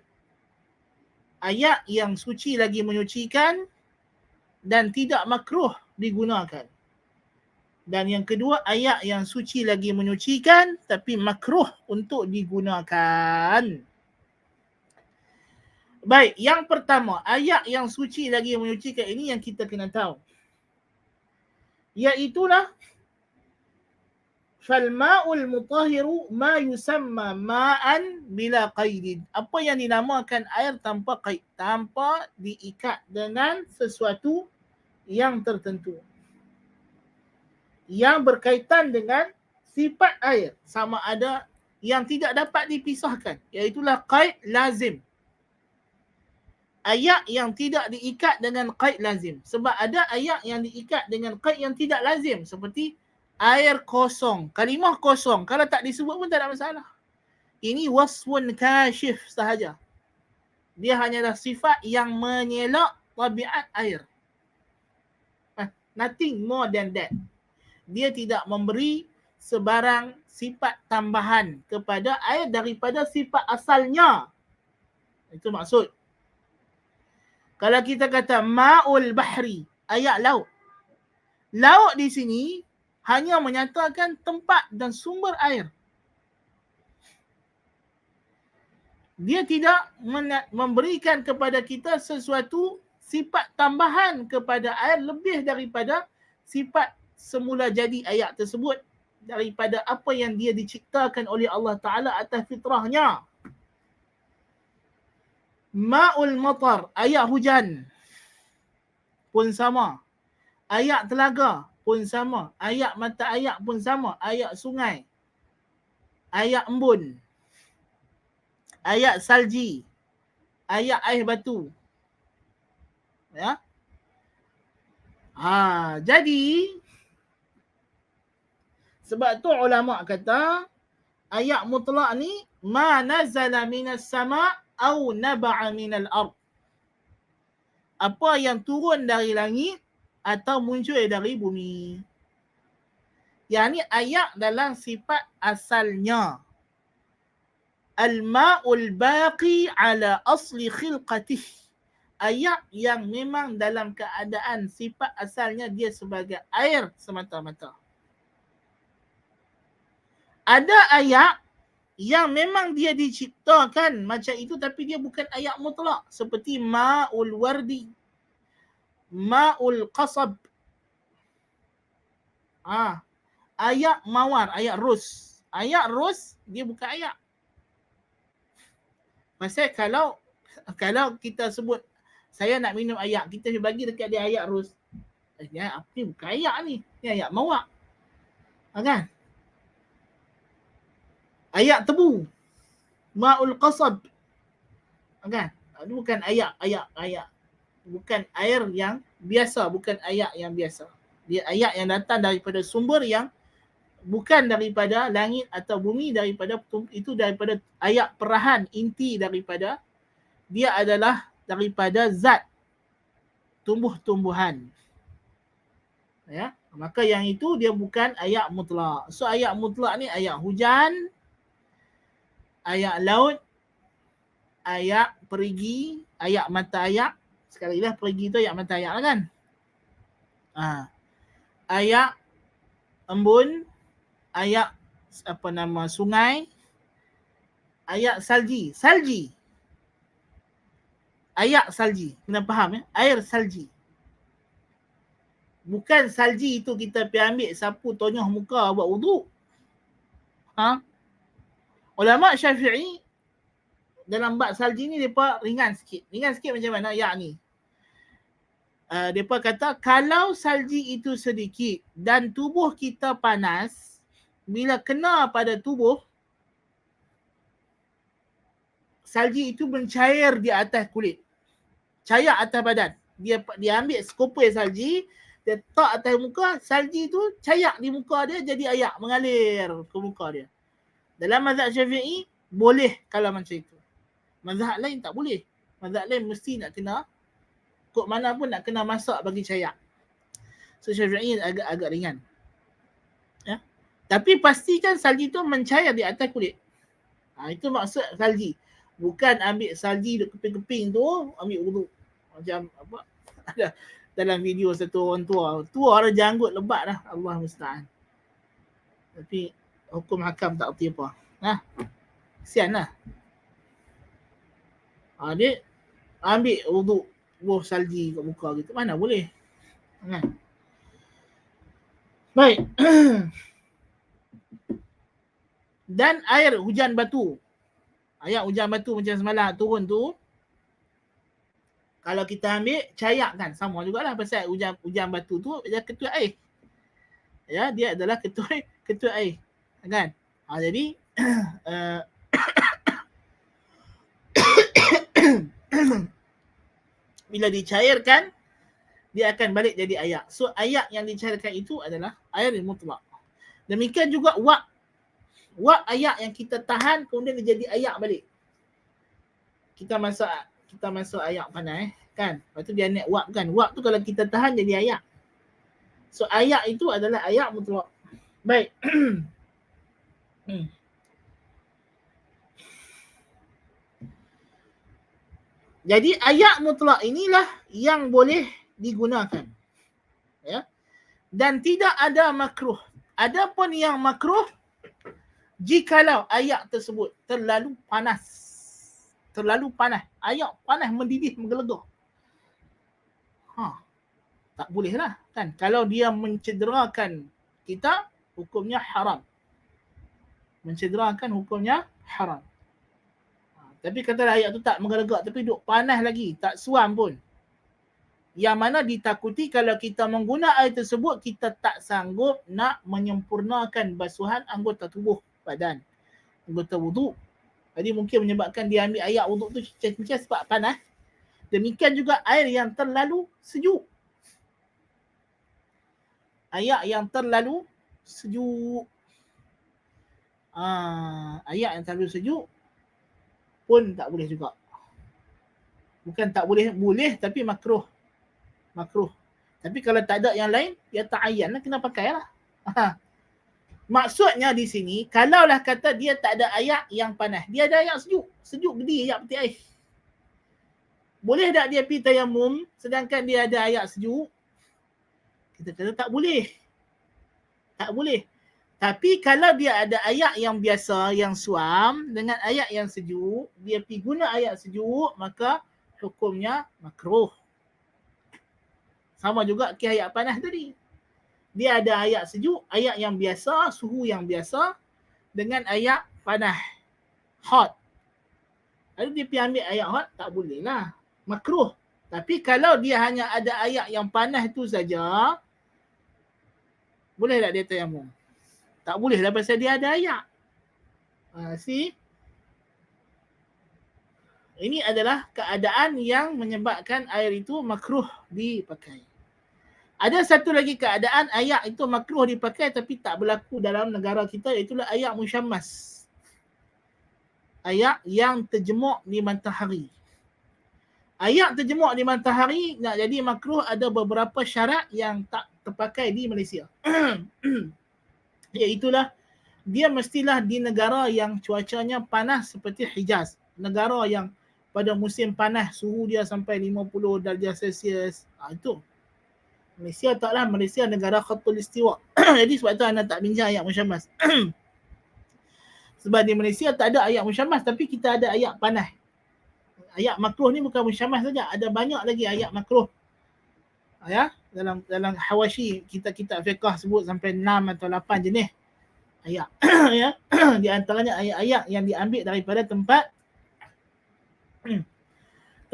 Ayat yang suci lagi menyucikan dan tidak makruh digunakan. Dan yang kedua, ayat yang suci lagi menyucikan tapi makruh untuk digunakan. Baik, yang pertama, ayat yang suci lagi menyucikan ini yang kita kena tahu. Iaitulah falma'ul mutahhiru ma yusamma ma'an bila qaidin. Apa yang dinamakan air tanpa qaid, tanpa diikat dengan sesuatu yang tertentu, yang berkaitan dengan sifat air, sama ada yang tidak dapat dipisahkan, iaitulah qaid lazim. Ayat yang tidak diikat dengan qaid lazim. Sebab ada ayat yang diikat dengan qaid yang tidak lazim, seperti air kosong, kalimah kosong, kalau tak disebut pun tak ada masalah. Ini wasfun kashif sahaja. Dia hanyalah sifat yang mengelak tabiat air. Nothing more than that. Dia tidak memberi sebarang sifat tambahan kepada air daripada sifat asalnya. Itu maksud. Kalau kita kata ma'ul bahri, air laut. Laut di sini hanya menyatakan tempat dan sumber air. Dia tidak memberikan kepada kita sesuatu sifat tambahan kepada air lebih daripada sifat semula jadi ayat tersebut, daripada apa yang dia diciptakan oleh Allah Ta'ala atas fitrahnya. Ma'ul matar, ayat hujan pun sama. Ayat telaga pun sama. Ayat mata air pun sama. Ayat sungai. Ayat embun. Ayat salji. Ayat air batu. Ya. Jadi sebab tu ulama kata ayat mutlak ni ma nazala minas sama' au naba'a minal ard. Apa yang turun dari langit atau muncul dari bumi. Yang ni ayat dalam sifat asalnya. Al-ma'ul baqi ala asli khilqatih. Ayat yang memang dalam keadaan sifat asalnya dia sebagai air semata-mata. Ada ayat yang memang dia diciptakan macam itu tapi dia bukan ayat mutlak. Seperti ma'ul wardi, ma'ul qasab. Ayat mawar, ayat ros. Ayat ros dia bukan ayat. Pasal kalau kita sebut saya nak minum air, kita bagi dekat dia ayat ros. Apa ni bukan ayat ni. Ni ayat mawar. Kan? Ayat tebu. Ma'ul qasab. Kan? Ini bukan ayat. Bukan air yang biasa, bukan ayat yang biasa. Dia ayat yang datang daripada sumber yang bukan daripada langit atau bumi, daripada ayat perahan inti daripada dia adalah daripada zat tumbuh-tumbuhan. Ya, maka yang itu dia bukan ayat mutlak. So ayat mutlak ni ayat hujan, ayat laut, ayat perigi, ayat mata air. Sekali lah perigi tu ayat mata air lah kan. Ayat embun, ayat sungai, ayat salji. Ayat salji. Kena faham ya? Air salji. Bukan salji itu kita pergi ambil sapu tonyoh muka buat wuduk. Ulama Syafi'i dalam bab salji ni depa ringan sikit. Ringan sikit macam mana ayat ni? Depa kata kalau salji itu sedikit dan tubuh kita panas, bila kena pada tubuh, salji itu mencair di atas kulit. Cair atas badan. Dia ambil sekupil salji, dia letak atas muka, salji tu cair di muka dia jadi air mengalir ke muka dia. Dalam mazhab Syafi'i boleh kalau macam itu. Mazhab lain tak boleh. Mazhab lain mesti nak kena kok mana pun nak kena masak bagi cair. So Syafi'i agak ringan. Ya. Tapi pastikan salji tu mencair di atas kulit. Itu maksud salji. Bukan ambil salji duk keping-keping tu, ambil wuduk. Macam apa? Ada dalam video satu orang tua ada janggut lebat dah. Allah musta'an. Tapi hukum hakam tak erti apa. Kesian lah. Dia ambil wuduk buah salji kat muka gitu. Mana boleh. Baik. Dan air hujan batu. Ayat hujan batu macam semalam turun tu, kalau kita ambil cair kan sama jugalah pasal hujan batu tu dia ketua air. Ya, dia adalah ketua air. Kan? Jadi bila dicairkan dia akan balik jadi air. So ayat yang dicairkan itu adalah air yang mutlak. Demikian juga wak ayat yang kita tahan kemudian dia jadi air balik. Kita masuk ayat panas kan. Lepas tu dia naik wak kan. Wak tu kalau kita tahan jadi ayat. So ayat itu adalah ayat mutlak. Baik. Jadi ayat mutlak inilah yang boleh digunakan. Ya. Dan tidak ada makruh. Adapun yang makruh jikalau ayat tersebut terlalu panas. Terlalu panas. Ayat panas mendidih menggelegak. Tak boleh lah kan. Kalau dia mencederakan kita, hukumnya haram. Mencederakan hukumnya haram. Tapi katalah ayat tu tak menggelegak tapi duk panas lagi, tak suam pun. Yang mana ditakuti kalau kita menggunakan air tersebut, kita tak sanggup nak menyempurnakan basuhan anggota tubuh badan, anggota wuduk. Jadi mungkin menyebabkan dia ambil ayat wuduk tu cincang sebab panas. Demikian juga air yang terlalu sejuk. Ayat yang terlalu sejuk. Ayat yang terlalu sejuk pun tak boleh juga. Bukan tak boleh, boleh tapi makruh. Makruh. Tapi kalau tak ada yang lain, dia ta'ayyan lah, kena pakai lah. Maksudnya di sini, kalaulah kata dia tak ada ayat yang panas, dia ada ayat sejuk. Sejuk gede ayat peti air. Boleh tak dia pergi tayamum sedangkan dia ada ayat sejuk? Kita kata tak boleh. Tak boleh. Tapi kalau dia ada ayat yang biasa, yang suam dengan ayat yang sejuk, dia pergi guna ayat sejuk, maka hukumnya makruh. Sama juga ke ayat panas tadi. Dia ada ayat sejuk, ayat yang biasa, suhu yang biasa dengan ayat panas, hot. Lalu dia pergi ambil ayat hot, tak boleh lah. Makruh. Tapi kalau dia hanya ada ayat yang panas tu saja, boleh tak dia tayamum? Tak boleh lah pasal dia ada ayat. See? Ini adalah keadaan yang menyebabkan air itu makruh dipakai. Ada satu lagi keadaan ayat itu makruh dipakai tapi tak berlaku dalam negara kita, iaitu ayat musyammas. Ayat yang terjemuk di matahari. Ayat terjemuk di matahari nak jadi makruh ada beberapa syarat yang tak terpakai di Malaysia. Iaitulah dia mestilah di negara yang cuacanya panas seperti Hijaz. Negara yang pada musim panas suhu dia sampai 50 darjah Celsius. Itu. Malaysia taklah, Malaysia negara khatul istiwa. Jadi sebab tu anda tak bincang ayat musyammas. Sebab di Malaysia tak ada ayat musyammas tapi kita ada ayat panas. Ayat makruh ni bukan musyammas saja, ada banyak lagi ayat makruh. Ya, dalam Hawashi kita fiqh sebut sampai 6 atau 8 jenis ayat. Ya, di antaranya ayat-ayat yang diambil daripada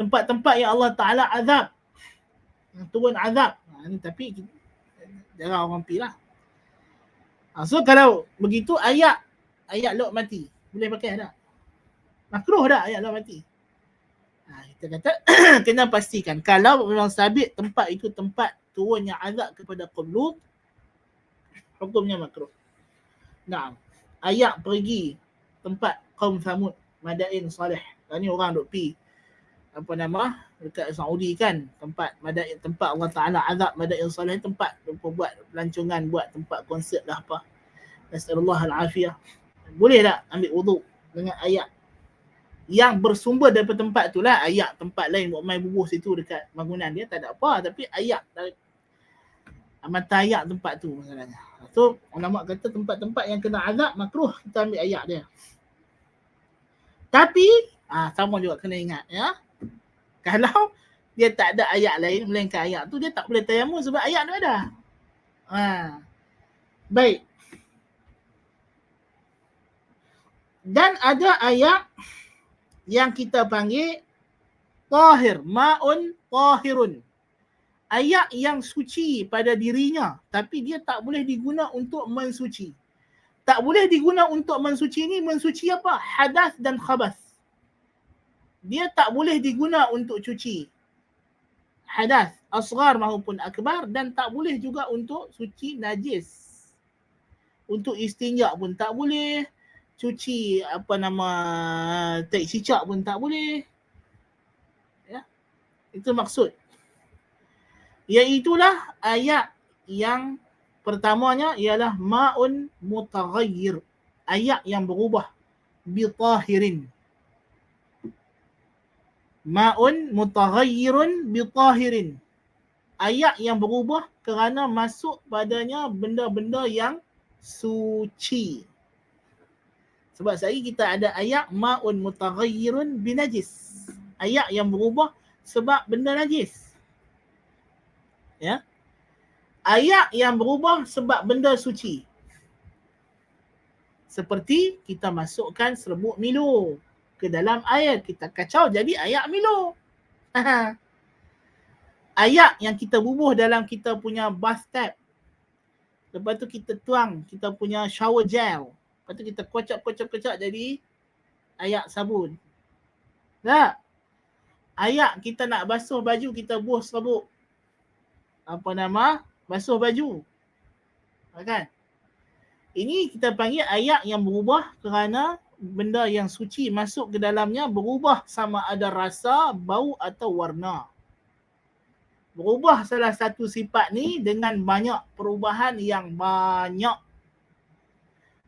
tempat-tempat yang Allah Taala azab. Turun azab. Ni tapi jarang orang pi lah. So kalau begitu ayat lot mati boleh pakai tak? Makruh tak ayat lot mati? Kita kata kena pastikan kalau memang sabit tempat itu tempat turunnya azab kepada Lut, hukumnya makruh. Nah, ayat pergi tempat kaum Samud, Madain Saleh. Ni orang duk pi dekat Saudi kan, tempat Madain, tempat Allah Taala azab Madain Saleh, tempat buat pelancongan, buat tempat konsert lah apa. Nasallallahu al-afiyah. Boleh tak ambil wuduk dengan ayat yang bersumber daripada tempat tu lah? Ayat tempat lain buat main bubuh situ dekat bangunan dia tak ada apa, tapi ayat dari mata ayat tempat tu masalahnya. So ulama kata tempat-tempat yang kena azab makruh kita ambil ayat dia. Tapi sama juga kena ingat ya. Kalau dia tak ada ayat lain melainkan ayat tu, dia tak boleh tayamum sebab ayat tu ada. Baik. Dan ada ayat yang kita panggil tahir, ma'un tahirun. Ayat yang suci pada dirinya tapi dia tak boleh diguna untuk mensuci. Tak boleh diguna untuk mensuci ni, mensuci apa? Hadas dan khabas. Dia tak boleh diguna untuk cuci hadas asghar maupun akbar, dan tak boleh juga untuk suci najis. Untuk istinja pun tak boleh, cuci tai cicak pun tak boleh. Ya. Itu maksud. Iaitulah ayat yang Pertamanya ialah ma'un mutaghayyir, air yang berubah, bi tahirin. Ma'un mutaghayyirun bi tahirin, air yang berubah kerana masuk padanya benda-benda yang suci. Sebab sehari kita ada ayat ma'un mutaghayyirun binajis, ayat yang berubah sebab benda najis. Ya. Ayat yang berubah sebab benda suci. Seperti kita masukkan serbuk Milo ke dalam air, kita kacau jadi air Milo. Ayat yang kita bubuh dalam kita punya bathtub, lepas tu kita tuang kita punya shower gel, lepas tu kita kocok jadi air sabun. Tak? Ayat kita nak basuh baju, kita buah serbuk basuh baju. Kan? Ini kita panggil ayat yang berubah kerana benda yang suci masuk ke dalamnya berubah sama ada rasa, bau atau warna. Berubah salah satu sifat ni dengan banyak perubahan yang banyak.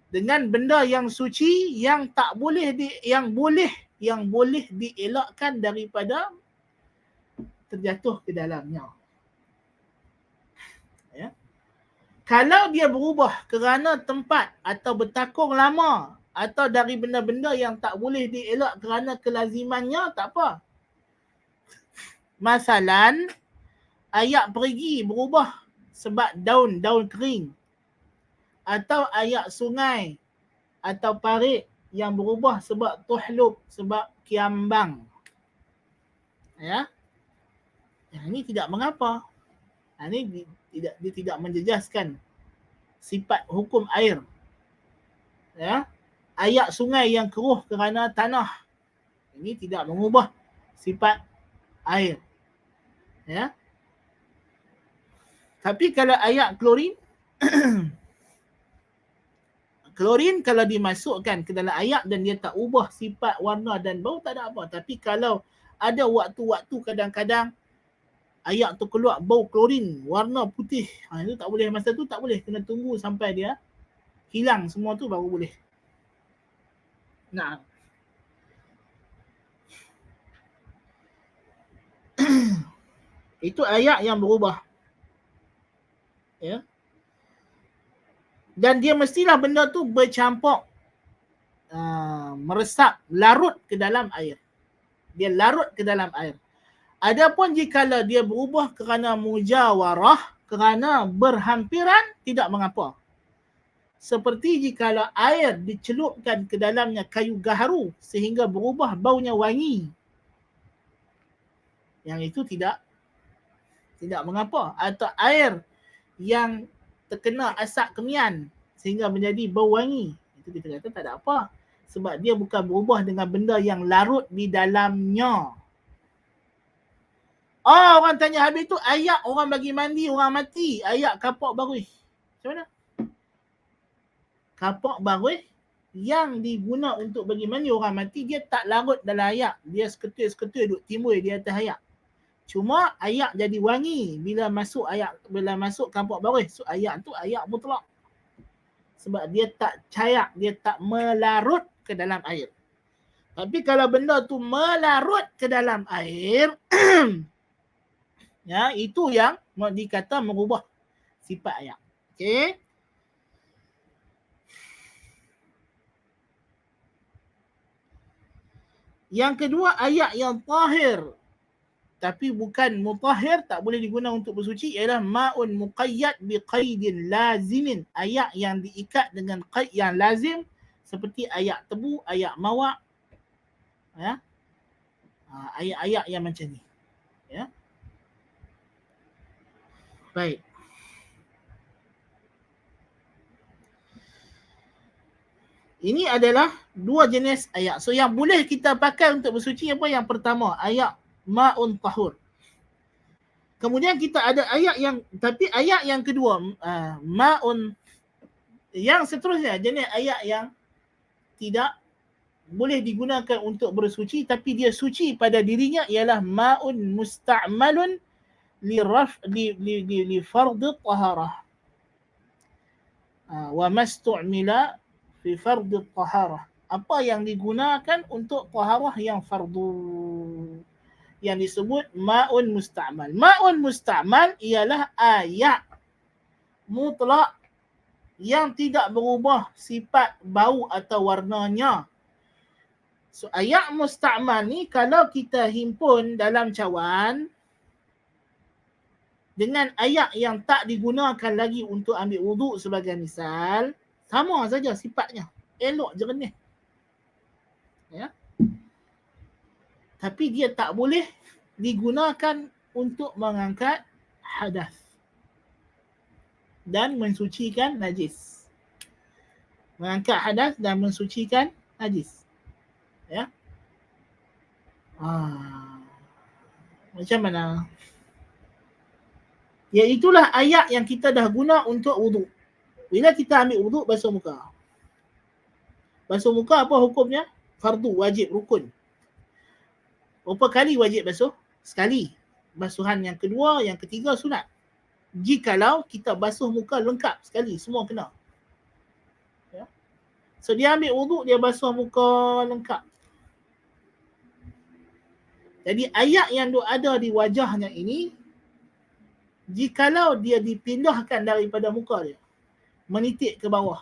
Dengan benda yang suci yang tak boleh yang boleh dielakkan daripada terjatuh ke dalamnya. Ya. Kalau dia berubah kerana tempat atau bertakung lama atau dari benda-benda yang tak boleh dielak kerana kelazimannya, tak apa. Masalan, air perigi berubah sebab daun kering, atau air sungai atau parit yang berubah sebab tuhlub, sebab kiambang. Ya. Yang ini tidak mengapa. Ini dia tidak menjejaskan sifat hukum air. Ya. Air sungai yang keruh kerana tanah, ini tidak mengubah sifat air. Ya. Tapi kalau air klorin klorin kalau dimasukkan ke dalam air dan dia tak ubah sifat warna dan bau, tak ada apa. Tapi kalau ada waktu-waktu kadang-kadang air tu keluar bau klorin, warna putih, itu tak boleh. Masa tu tak boleh, kena tunggu sampai dia hilang semua tu baru boleh. Nah. Itu ayat yang berubah. Ya. Dan dia mestilah benda tu bercampur, meresap, larut ke dalam air. Dia larut ke dalam air. Adapun jikalau dia berubah kerana mujawarah, kerana berhampiran, tidak mengapa. Seperti jikalau air dicelupkan ke dalamnya kayu gaharu sehingga berubah baunya wangi, yang itu tidak mengapa. Atau air yang terkena asap kemian sehingga menjadi bau wangi, itu kita kata tak ada apa. Sebab dia bukan berubah dengan benda yang larut di dalamnya. Oh, orang tanya habis tu ayak orang bagi mandi orang mati, ayak kapak barui. Macam mana? Kapak barui yang diguna untuk bagi mandi orang mati, dia tak larut dalam ayak. Dia seketul-seketul duk timbul di atas ayak. Cuma ayak jadi wangi bila masuk kapak barui. So ayak tu ayak mutlak. Sebab dia tak cair, dia tak melarut ke dalam air. Tapi kalau benda tu melarut ke dalam air, ya, itu yang dikata merubah sifat air. Okey. Yang kedua, ayat yang tahir tapi bukan mutahhir, tak boleh digunakan untuk bersuci, ialah ma'un muqayyad biqaidin lazimin, ayat yang diikat dengan qaid yang lazim seperti ayat tebu, ayat mawak, ya. Ayat-ayat yang macam ni. Ya. Baik. Ini adalah dua jenis ayat. So yang boleh kita pakai untuk bersuci apa? Yang pertama, ayat ma'un tahur. Kemudian kita ada ayat yang, tapi ayat yang kedua, ma'un, yang seterusnya jenis ayat yang tidak boleh digunakan untuk bersuci tapi dia suci pada dirinya, ialah ma'un musta'malun li fardhi taharah. Wa mastu'mila fi fardhu taharah. Apa yang digunakan untuk taharah yang fardu, yang disebut ma'un musta'mal. Ma'un musta'mal ialah ayak mutlak yang tidak berubah sifat bau atau warnanya. So ayak musta'mal ni kalau kita himpun dalam cawan dengan ayak yang tak digunakan lagi untuk ambil wuduk sebagai misal, sama saja sifatnya, elok jernih. Ya. Tapi dia tak boleh digunakan untuk mengangkat hadas dan mensucikan najis. Mengangkat hadas dan mensucikan najis. Ya. Macam mana? Iaitulah ayak yang kita dah guna untuk wuduk. Bila kita ambil wuduk, basuh muka. Basuh muka apa hukumnya? Fardu, wajib, rukun. Berapa kali wajib basuh? Sekali. Basuhan yang kedua, yang ketiga sunat. Jikalau kita basuh muka lengkap sekali, semua kena. Ya. So dia ambil wuduk, dia basuh muka lengkap. Jadi ayak yang ada di wajahnya ini, jikalau dia dipindahkan daripada muka dia, menitik ke bawah,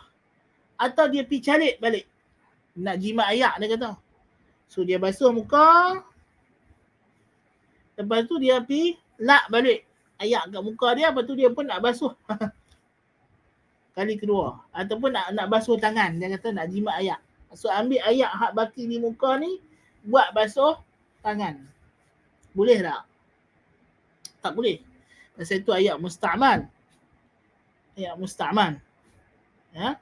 atau dia pergi calik balik, nak jimat ayak dia kata. So dia basuh muka, lepas tu dia pergi lap balik ayak kat muka dia, lepas tu dia pun nak basuh kali kedua. Ataupun nak basuh tangan, dia kata nak jimat ayak. So ambil ayak hak baki di muka ni, buat basuh tangan. Boleh tak? Tak boleh. Pasal itu ayak musta'mal. Ayak musta'mal. Ya?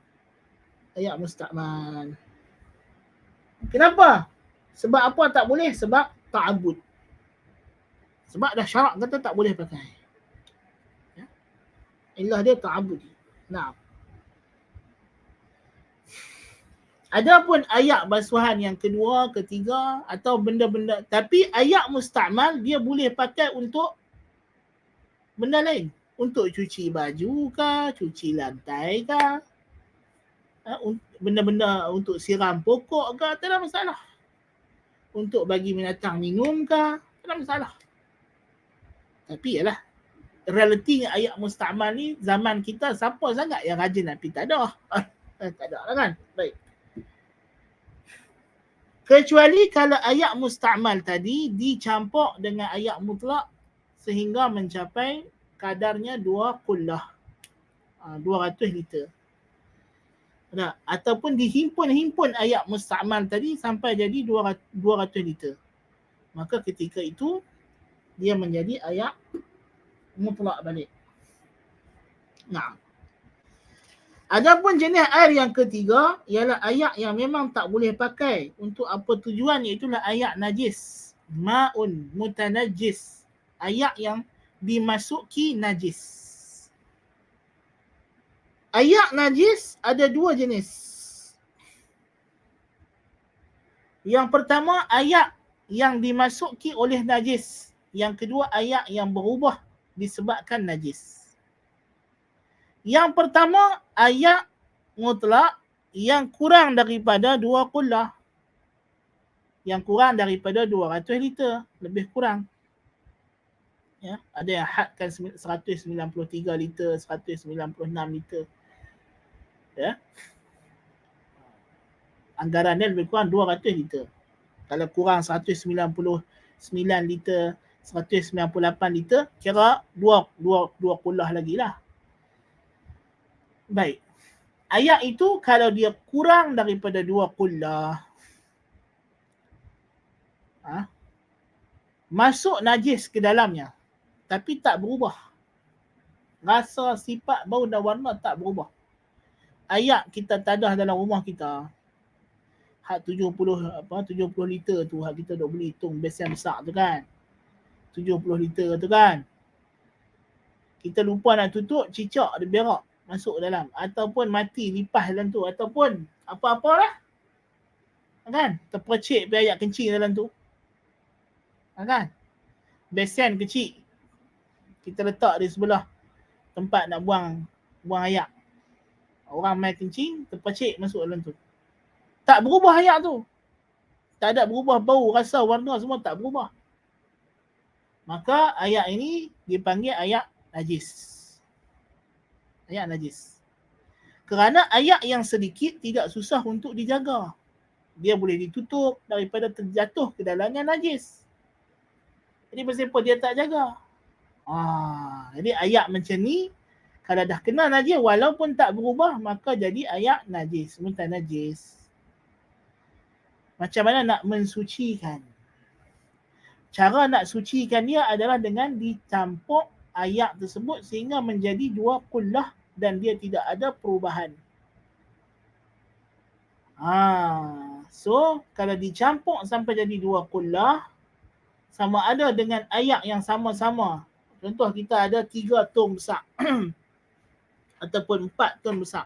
Ayak musta'mal. Kenapa? Sebab apa tak boleh? Sebab ta'abud. Sebab dah syarak kata tak boleh pakai. Ya? Ilah dia ta'abud. Nah. Adapun ayak basuhan yang kedua, ketiga atau benda-benda, tapi ayak musta'mal dia boleh pakai untuk benda lain. Untuk cuci baju kah, cuci lantai kah, benda-benda untuk siram pokok kah, tak ada masalah. Untuk bagi binatang minum kah, tak ada masalah. Tapi yalah, realitinya ayak musta'mal ni zaman kita siapa sangat yang rajin nak pergi? Tak ada. Tak ada lah kan? Baik. Kecuali kalau ayak musta'mal tadi dicampur dengan ayak mutlak sehingga mencapai kadarnya 2 qullah. 200 liter. Nah, ataupun dihimpun ayak musta'mal tadi sampai jadi 200 liter. Maka ketika itu dia menjadi ayak mutlak balik. Nah. Adapun jenis air yang ketiga ialah ayak yang memang tak boleh pakai untuk apa tujuan, iaitu ayak najis. Ma'un mutanajjis. Ayak yang dimasuki najis. Ayak najis ada 2 jenis. Yang pertama ayak yang dimasuki oleh najis. Yang kedua ayak yang berubah disebabkan najis. Yang pertama ayak mutlak yang kurang daripada 2 qullah. Yang kurang daripada 200 liter, lebih kurang. Ya, ada yang hadkan 193 liter, 196 liter. Ya. Anggaran dia lebih kurang 200 liter. Kalau kurang 199 liter, 198 liter, kira 2 qullah lagi lah. Baik. Ayak itu kalau dia kurang daripada 2 qullah, masuk najis ke dalamnya, tapi tak berubah. Rasa, sifat, bau dan warna tak berubah. Ayak kita tadah dalam rumah kita, hak 70 liter tu, hak kita duk beli hitung besen besar tu kan, 70 liter tu kan, kita lupa nak tutup, cicak dia berak masuk dalam, ataupun mati lipas dalam tu, ataupun apa-apalah kan, terpercik ayak kencing dalam tu kan. Besen kecil kita letak di sebelah tempat nak buang ayak. Orang main kencing, terpacik masuk dalam tu. Tak berubah ayak tu. Tak ada berubah bau, rasa, warna semua tak berubah. Maka ayak ini dipanggil ayak najis. Ayak najis. Kerana ayak yang sedikit tidak susah untuk dijaga. Dia boleh ditutup daripada terjatuh ke dalamnya najis. Jadi pasal apa dia tak jaga? Jadi ayak macam ni, kalau dah kena najis walaupun tak berubah, maka jadi ayak najis, mutanajis. Macam mana nak mensucikan? Cara nak sucikan dia adalah dengan dicampur ayak tersebut sehingga menjadi 2 qullah dan dia tidak ada perubahan. So kalau dicampur sampai jadi 2 qullah, sama ada dengan ayak yang sama-sama. Contoh kita ada 3 tong besar ataupun 4 tong besar.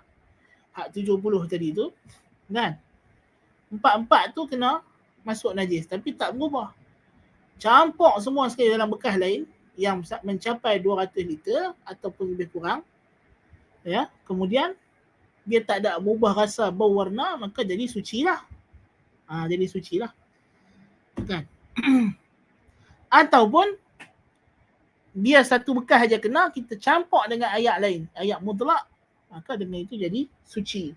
Hak 70 tadi tu, kan? 4 tu kena masuk najis tapi tak berubah. Campur semua sekali dalam bekas lain yang mencapai 200 liter ataupun lebih kurang. Ya, kemudian dia tak ada berubah rasa, bau, warna, maka jadi suci lah. Jadi suci lah. Kan? Ataupun dia satu bekas aja kena, kita campur dengan ayak lain, ayak mutlak, maka dengan itu jadi suci.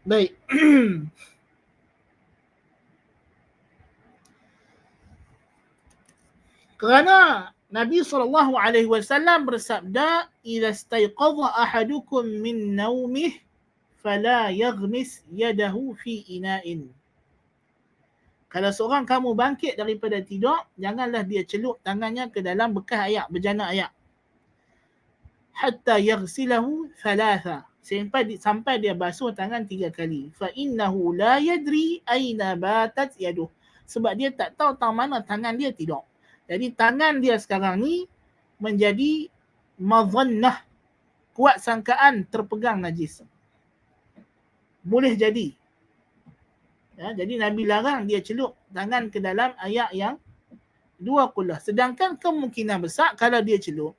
Baik. Kerana Nabi SAW bersabda, "Idza istayqadha ahadukum min naumih fala yaghmis yadahu fi ina'in." Kalau seorang kamu bangkit daripada tidur, janganlah dia celup tangannya ke dalam bekas ayak, bejana ayak. Hatta yaghsilahu thalatha. Sampai dia basuh tangan 3 kali. Fa innahu la yadri aina batat yaduh. Sebab dia tak tahu tang mana tangan dia tidur. Jadi tangan dia sekarang ni menjadi madhannah, kuat sangkaan terpegang najis. Boleh jadi. Ya, jadi Nabi larang dia celup tangan ke dalam ayak yang 2 qullah. Sedangkan kemungkinan besar kalau dia celup,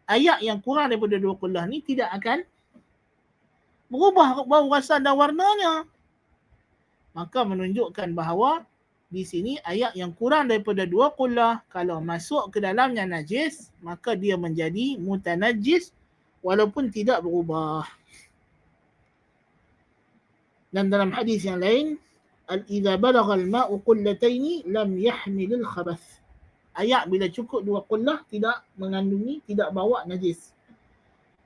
ayak yang kurang daripada 2 qullah ni tidak akan berubah bau, rasa dan warnanya. Maka menunjukkan bahawa di sini ayak yang kurang daripada 2 qullah, kalau masuk ke dalamnya najis, maka dia menjadi mutanajis walaupun tidak berubah. Dan dalam hadis yang lain, "Idza balagha al-ma'u qullataini lam yahmil al-khabath." Ayak bila cukup 2 qullah tidak mengandungi, tidak bawa najis.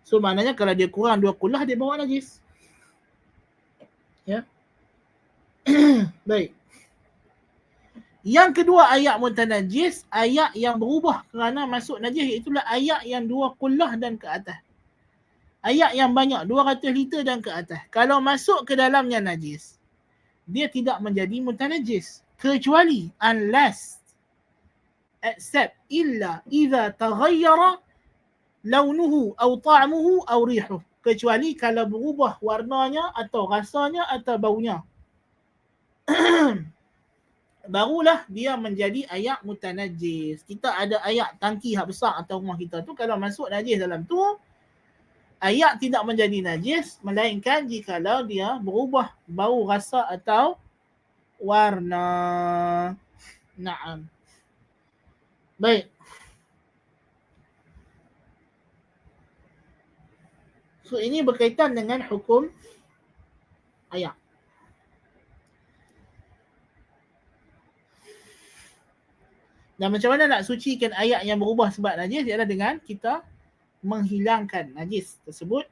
So maknanya kalau dia kurang 2 qullah dia bawa najis. Ya. Baik. Yang kedua ayak mutanajis, ayak yang berubah kerana masuk najis, itulah ayak yang 2 qullah dan ke atas. Ayak yang banyak, 200 liter dan ke atas. Kalau masuk ke dalamnya najis, dia tidak menjadi mutanajis. Kecuali, unless, except, illa, idza taghayyara launuhu aw ta'muhu aw rihuh. Kecuali kalau berubah warnanya atau rasanya atau baunya. Barulah dia menjadi ayak mutanajis. Kita ada ayak tangki hak besar atau rumah kita tu, kalau masuk najis dalam tu, ayak tidak menjadi najis, melainkan jikalau dia berubah bau, rasa atau warna. Naam. Baik. So ini berkaitan dengan hukum ayak. Dan macam mana nak sucikan ayak yang berubah sebab najis ialah dengan kita menghilangkan najis tersebut,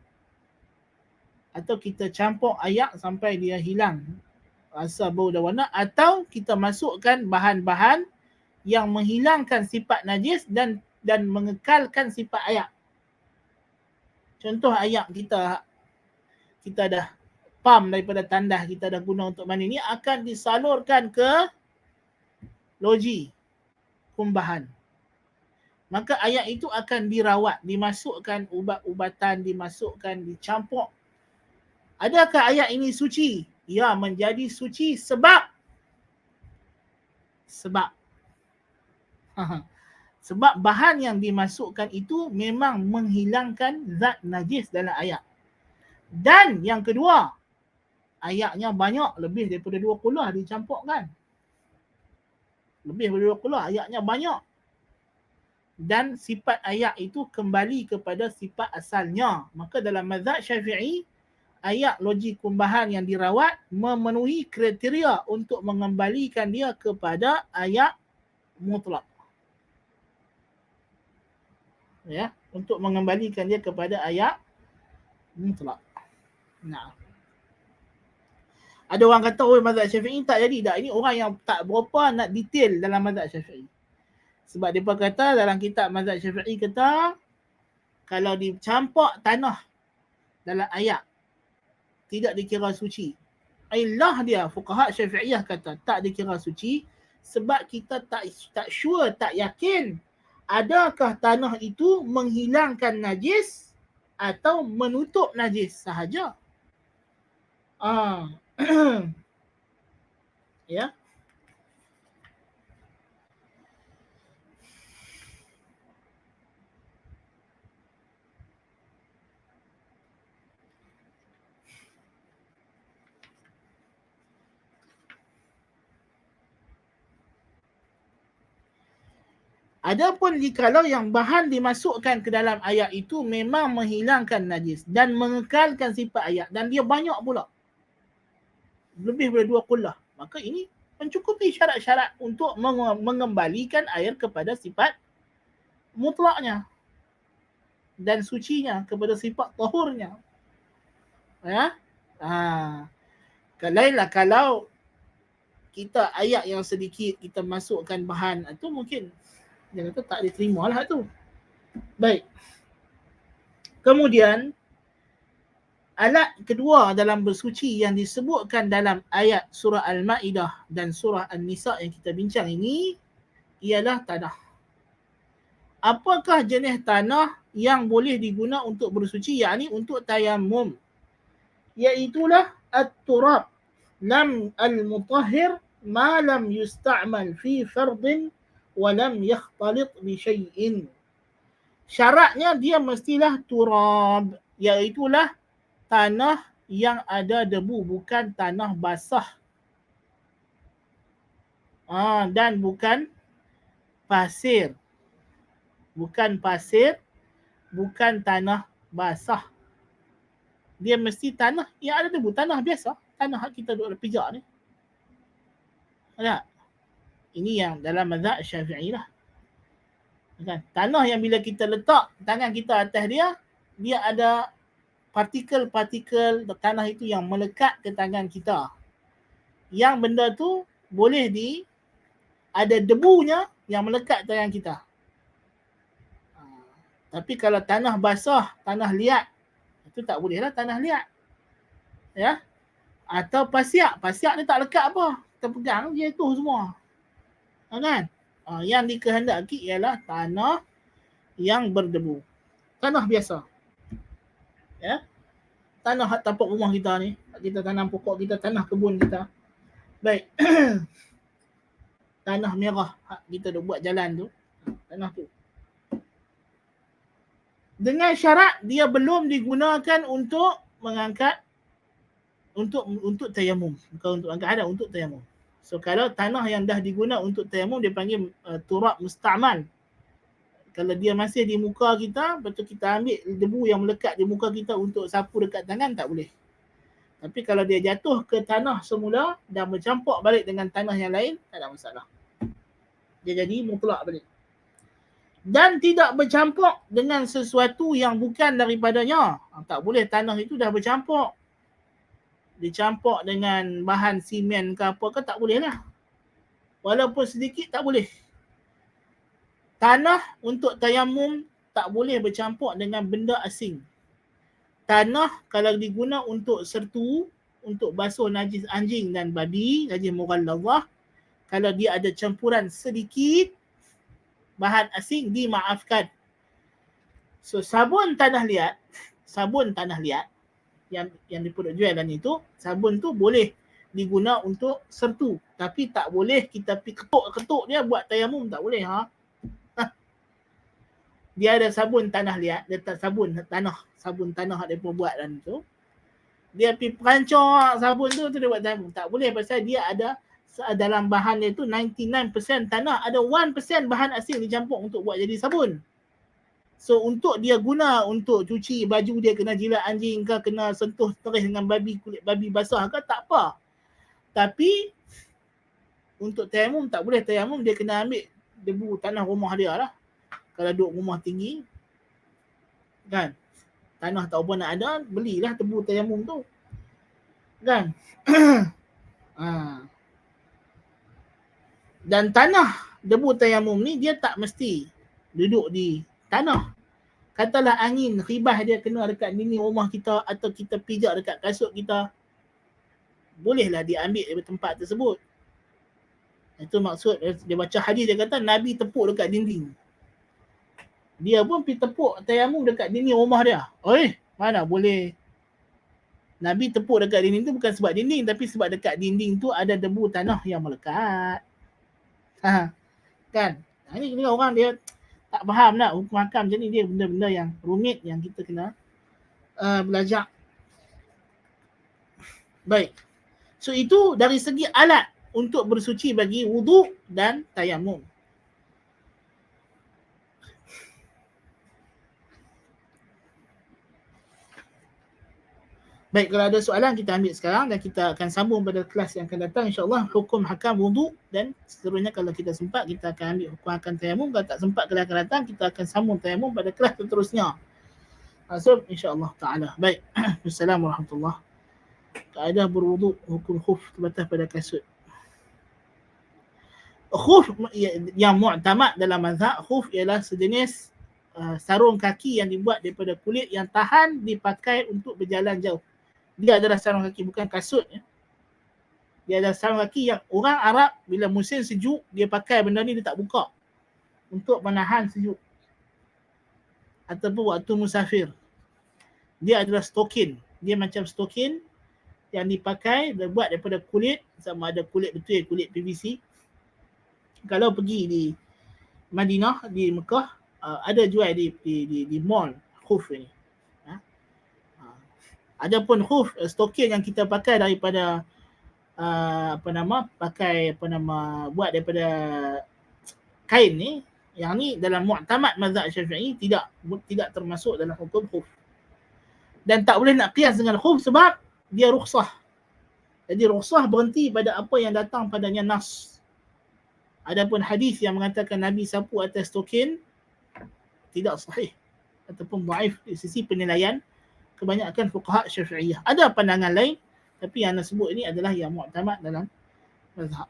atau kita campur ayak sampai dia hilang rasa, bau dan warna, atau kita masukkan bahan-bahan yang menghilangkan sifat najis dan mengekalkan sifat ayak. Contoh ayak kita dah pam daripada tandas, kita dah guna untuk mandi ni, akan disalurkan ke loji kumbahan. Maka ayak itu akan dirawat, dimasukkan ubat-ubatan, dimasukkan, dicampur. Adakah ayak ini suci? Ya, menjadi suci sebab bahan yang dimasukkan itu memang menghilangkan zat najis dalam ayak. Dan yang kedua, ayatnya banyak, lebih daripada 20 dicampurkan. Lebih daripada 20 ayatnya banyak. Dan sifat ayat itu kembali kepada sifat asalnya. Maka dalam mazhab Syafi'i, ayat logik kumbahan yang dirawat memenuhi kriteria untuk mengembalikan dia kepada ayat mutlak. Ya, untuk mengembalikan dia kepada ayat mutlak. Nah. Ada orang kata, oh mazhab Syafi'i tak jadi. Tak, ini orang yang tak berapa nak detail dalam mazhab Syafi'i. Sebab mereka kata dalam kitab mazhab Syafi'i kata, kalau dicampak tanah dalam ayat, tidak dikira suci. Ilah dia, fuqaha Syafi'iyah kata, tak dikira suci sebab kita tak sure, tak yakin adakah tanah itu menghilangkan najis atau menutup najis sahaja. Ya. Adapun jikalau yang bahan dimasukkan ke dalam ayat itu memang menghilangkan najis dan mengekalkan sifat ayat dan dia banyak pula, lebih daripada 20, maka ini mencukupi syarat-syarat untuk mengembalikan air kepada sifat mutlaknya dan sucinya, kepada sifat tahurnya. Ya? Lainlah kalau kita ayat yang sedikit kita masukkan bahan itu mungkin dia kata tak diterima lah tu. Baik. Kemudian alat kedua dalam bersuci yang disebutkan dalam ayat surah Al-Ma'idah dan surah An-Nisa yang kita bincang ini ialah tanah. Apakah jenis tanah yang boleh diguna untuk bersuci, yakni untuk tayammum? Iaitulah at-turab lam al-mutahhir ma lam yusta'mal fi fardin wa lam yakhtalit bi syai'in. Syaratnya dia mestilah turab, iaitulah tanah yang ada debu, bukan tanah basah. Dan bukan pasir. Bukan pasir, bukan tanah basah. Dia mesti tanah yang ada debu, tanah biasa, tanah kita duduk pijak ni. Ada? Ini yang dalam mazhab Syafi'i lah. Kan? Tanah yang bila kita letak tangan kita atas dia, dia ada partikel-partikel tanah itu yang melekat ke tangan kita. Yang benda tu boleh ada debunya yang melekat tangan kita. Tapi kalau tanah basah, tanah liat, itu tak boleh lah tanah liat. Ya? Atau pasiak ni tak lekat apa. Kita pegang dia itu semua. Kan? Yang dikehendaki ialah tanah yang berdebu. Tanah biasa. Ya? Tanah tapak rumah kita ni, kita tanam pokok kita, tanah kebun kita. Baik. Tanah merah kita dah buat jalan tu. Tanah tu. Dengan syarat dia belum digunakan untuk mengangkat untuk tayamum. Bukan untuk angkat hadas, untuk tayamum. So kalau tanah yang dah diguna untuk tayamum dia panggil turab musta'mal. Kalau dia masih di muka kita, betul kita ambil debu yang melekat di muka kita untuk sapu dekat tangan, tak boleh. Tapi kalau dia jatuh ke tanah semula dan bercampur balik dengan tanah yang lain, tak ada masalah. Dia jadi mutlak balik. Dan tidak bercampur dengan sesuatu yang bukan daripadanya. Tak boleh tanah itu dah bercampur. Dicampur dengan bahan simen ke apa ke, tak boleh lah. Walaupun sedikit tak boleh. Tanah untuk tayamum tak boleh bercampur dengan benda asing. Tanah kalau diguna untuk sertu, untuk basuh najis anjing dan babi, najis mughalladhah, kalau dia ada campuran sedikit bahan asing, dimaafkan. So sabun tanah liat yang dipuduk jualan itu, sabun tu boleh diguna untuk sertu, tapi tak boleh kita pergi ketuk-ketuk dia buat tayamum, tak boleh. Dia ada sabun tanah liat, dia tak sabun tanah mereka buat dan tu. dia pergi perancang sabun tu dia buat tayamum. Tak boleh pasal dia ada dalam bahan dia tu 99% tanah, ada 1% bahan asing dicampur untuk buat jadi sabun. So untuk dia guna untuk cuci baju dia, kena jilat anjing ke, kena sentuh terus dengan babi, kulit babi basah ke, tak apa. Tapi untuk tayamum tak boleh. Tayamum dia kena ambil debu tanah rumah dia lah. Kalau duduk rumah tinggi kan, tanah tak apa nak ada, belilah debu tayamum tu kan. Dan tanah debu tayamum ni dia tak mesti duduk di tanah. Katalah angin ribah dia kena dekat dinding rumah kita atau kita pijak dekat kasut kita, bolehlah diambil dari tempat tersebut. Itu maksud dia baca hadis, dia kata Nabi tepuk dekat dinding. Dia pun pergi tepuk tayamum dekat dinding rumah dia. Mana boleh. Nabi tepuk dekat dinding tu bukan sebab dinding, tapi sebab dekat dinding tu ada debu tanah yang melekat. Kan? Ini orang dia tak faham nak hukum hakam macam ni. Dia benda-benda yang rumit yang kita kena belajar. Baik. So itu dari segi alat untuk bersuci bagi wuduk dan tayamum. Baik, kalau ada soalan kita ambil sekarang dan kita akan sambung pada kelas yang akan datang insya-Allah, hukum hakam wuduk, dan seterusnya kalau kita sempat kita akan ambil hukum hakam tayamum. Kalau tak sempat kelas akan datang kita akan sambung tayamum pada kelas seterusnya. So insya-Allah taala. Baik. Assalamualaikum warahmatullahi. Kaedah berwuduk, hukum khuf terbatas pada kasut. Khuf yang mu'tamad dalam mazhab, khuf ialah sejenis sarung kaki yang dibuat daripada kulit yang tahan dipakai untuk berjalan jauh. Dia adalah sarung kaki, bukan kasut. Dia adalah sarung kaki yang orang Arab bila musim sejuk dia pakai benda ni, dia tak buka untuk menahan sejuk ataupun waktu musafir. Dia adalah stokin. Dia macam stokin yang dipakai, dia buat daripada kulit, sama ada kulit betul, kulit PVC. Kalau pergi di Madinah, di Mekah, ada jual di mall khuf ni. Adapun khuf, stokin yang kita pakai daripada buat daripada kain ni, yang ni dalam mu'tamad mazhab Syafi'i tidak termasuk dalam hukum khuf. Dan tak boleh nak qiyas dengan khuf sebab dia rukhsah. Jadi rukhsah berhenti pada apa yang datang padanya nas. Adapun hadis yang mengatakan Nabi sapu atas stokin tidak sahih ataupun dhaif dari sisi penilaian kebanyakan fuqaha Syafi'iyah. Ada pandangan lain, tapi yang nak sebut ini adalah yang mu'tamad dalam mazhab.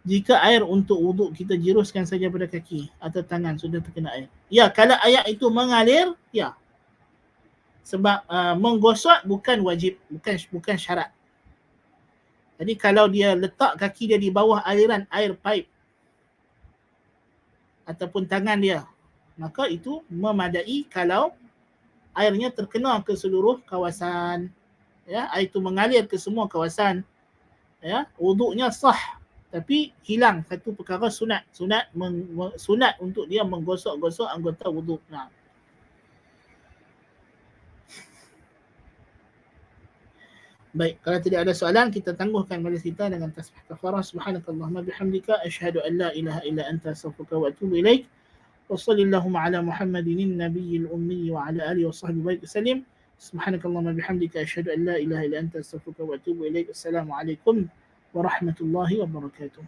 Jika air untuk wuduk kita jiruskan saja pada kaki atau tangan sudah terkena air. Ya, kalau air itu mengalir, ya. Sebab menggosok bukan wajib, bukan syarat. Jadi kalau dia letak kaki dia di bawah aliran air pipe ataupun tangan dia, maka itu memadai kalau airnya terkena ke seluruh kawasan, ya, air itu mengalir ke semua kawasan, ya, wuduknya sah, tapi hilang satu perkara sunat untuk dia menggosok-gosok anggota wuduk. Baik, kalau tidak ada soalan kita tangguhkan majlis kita dengan tasbih kafarah. Subhanakallahumma bihamdika asyhadu an la ilaha illa anta astaghfiruka wa atubu ilaik. وصل اللهم على محمد النبي الأمي وعلى آله وصحبه وسلم. سبحانك اللهم بحمدك أشهد أن لا إله إلا أنت أستغفرك وأتوب إليك. السلام عليكم ورحمة الله وبركاته.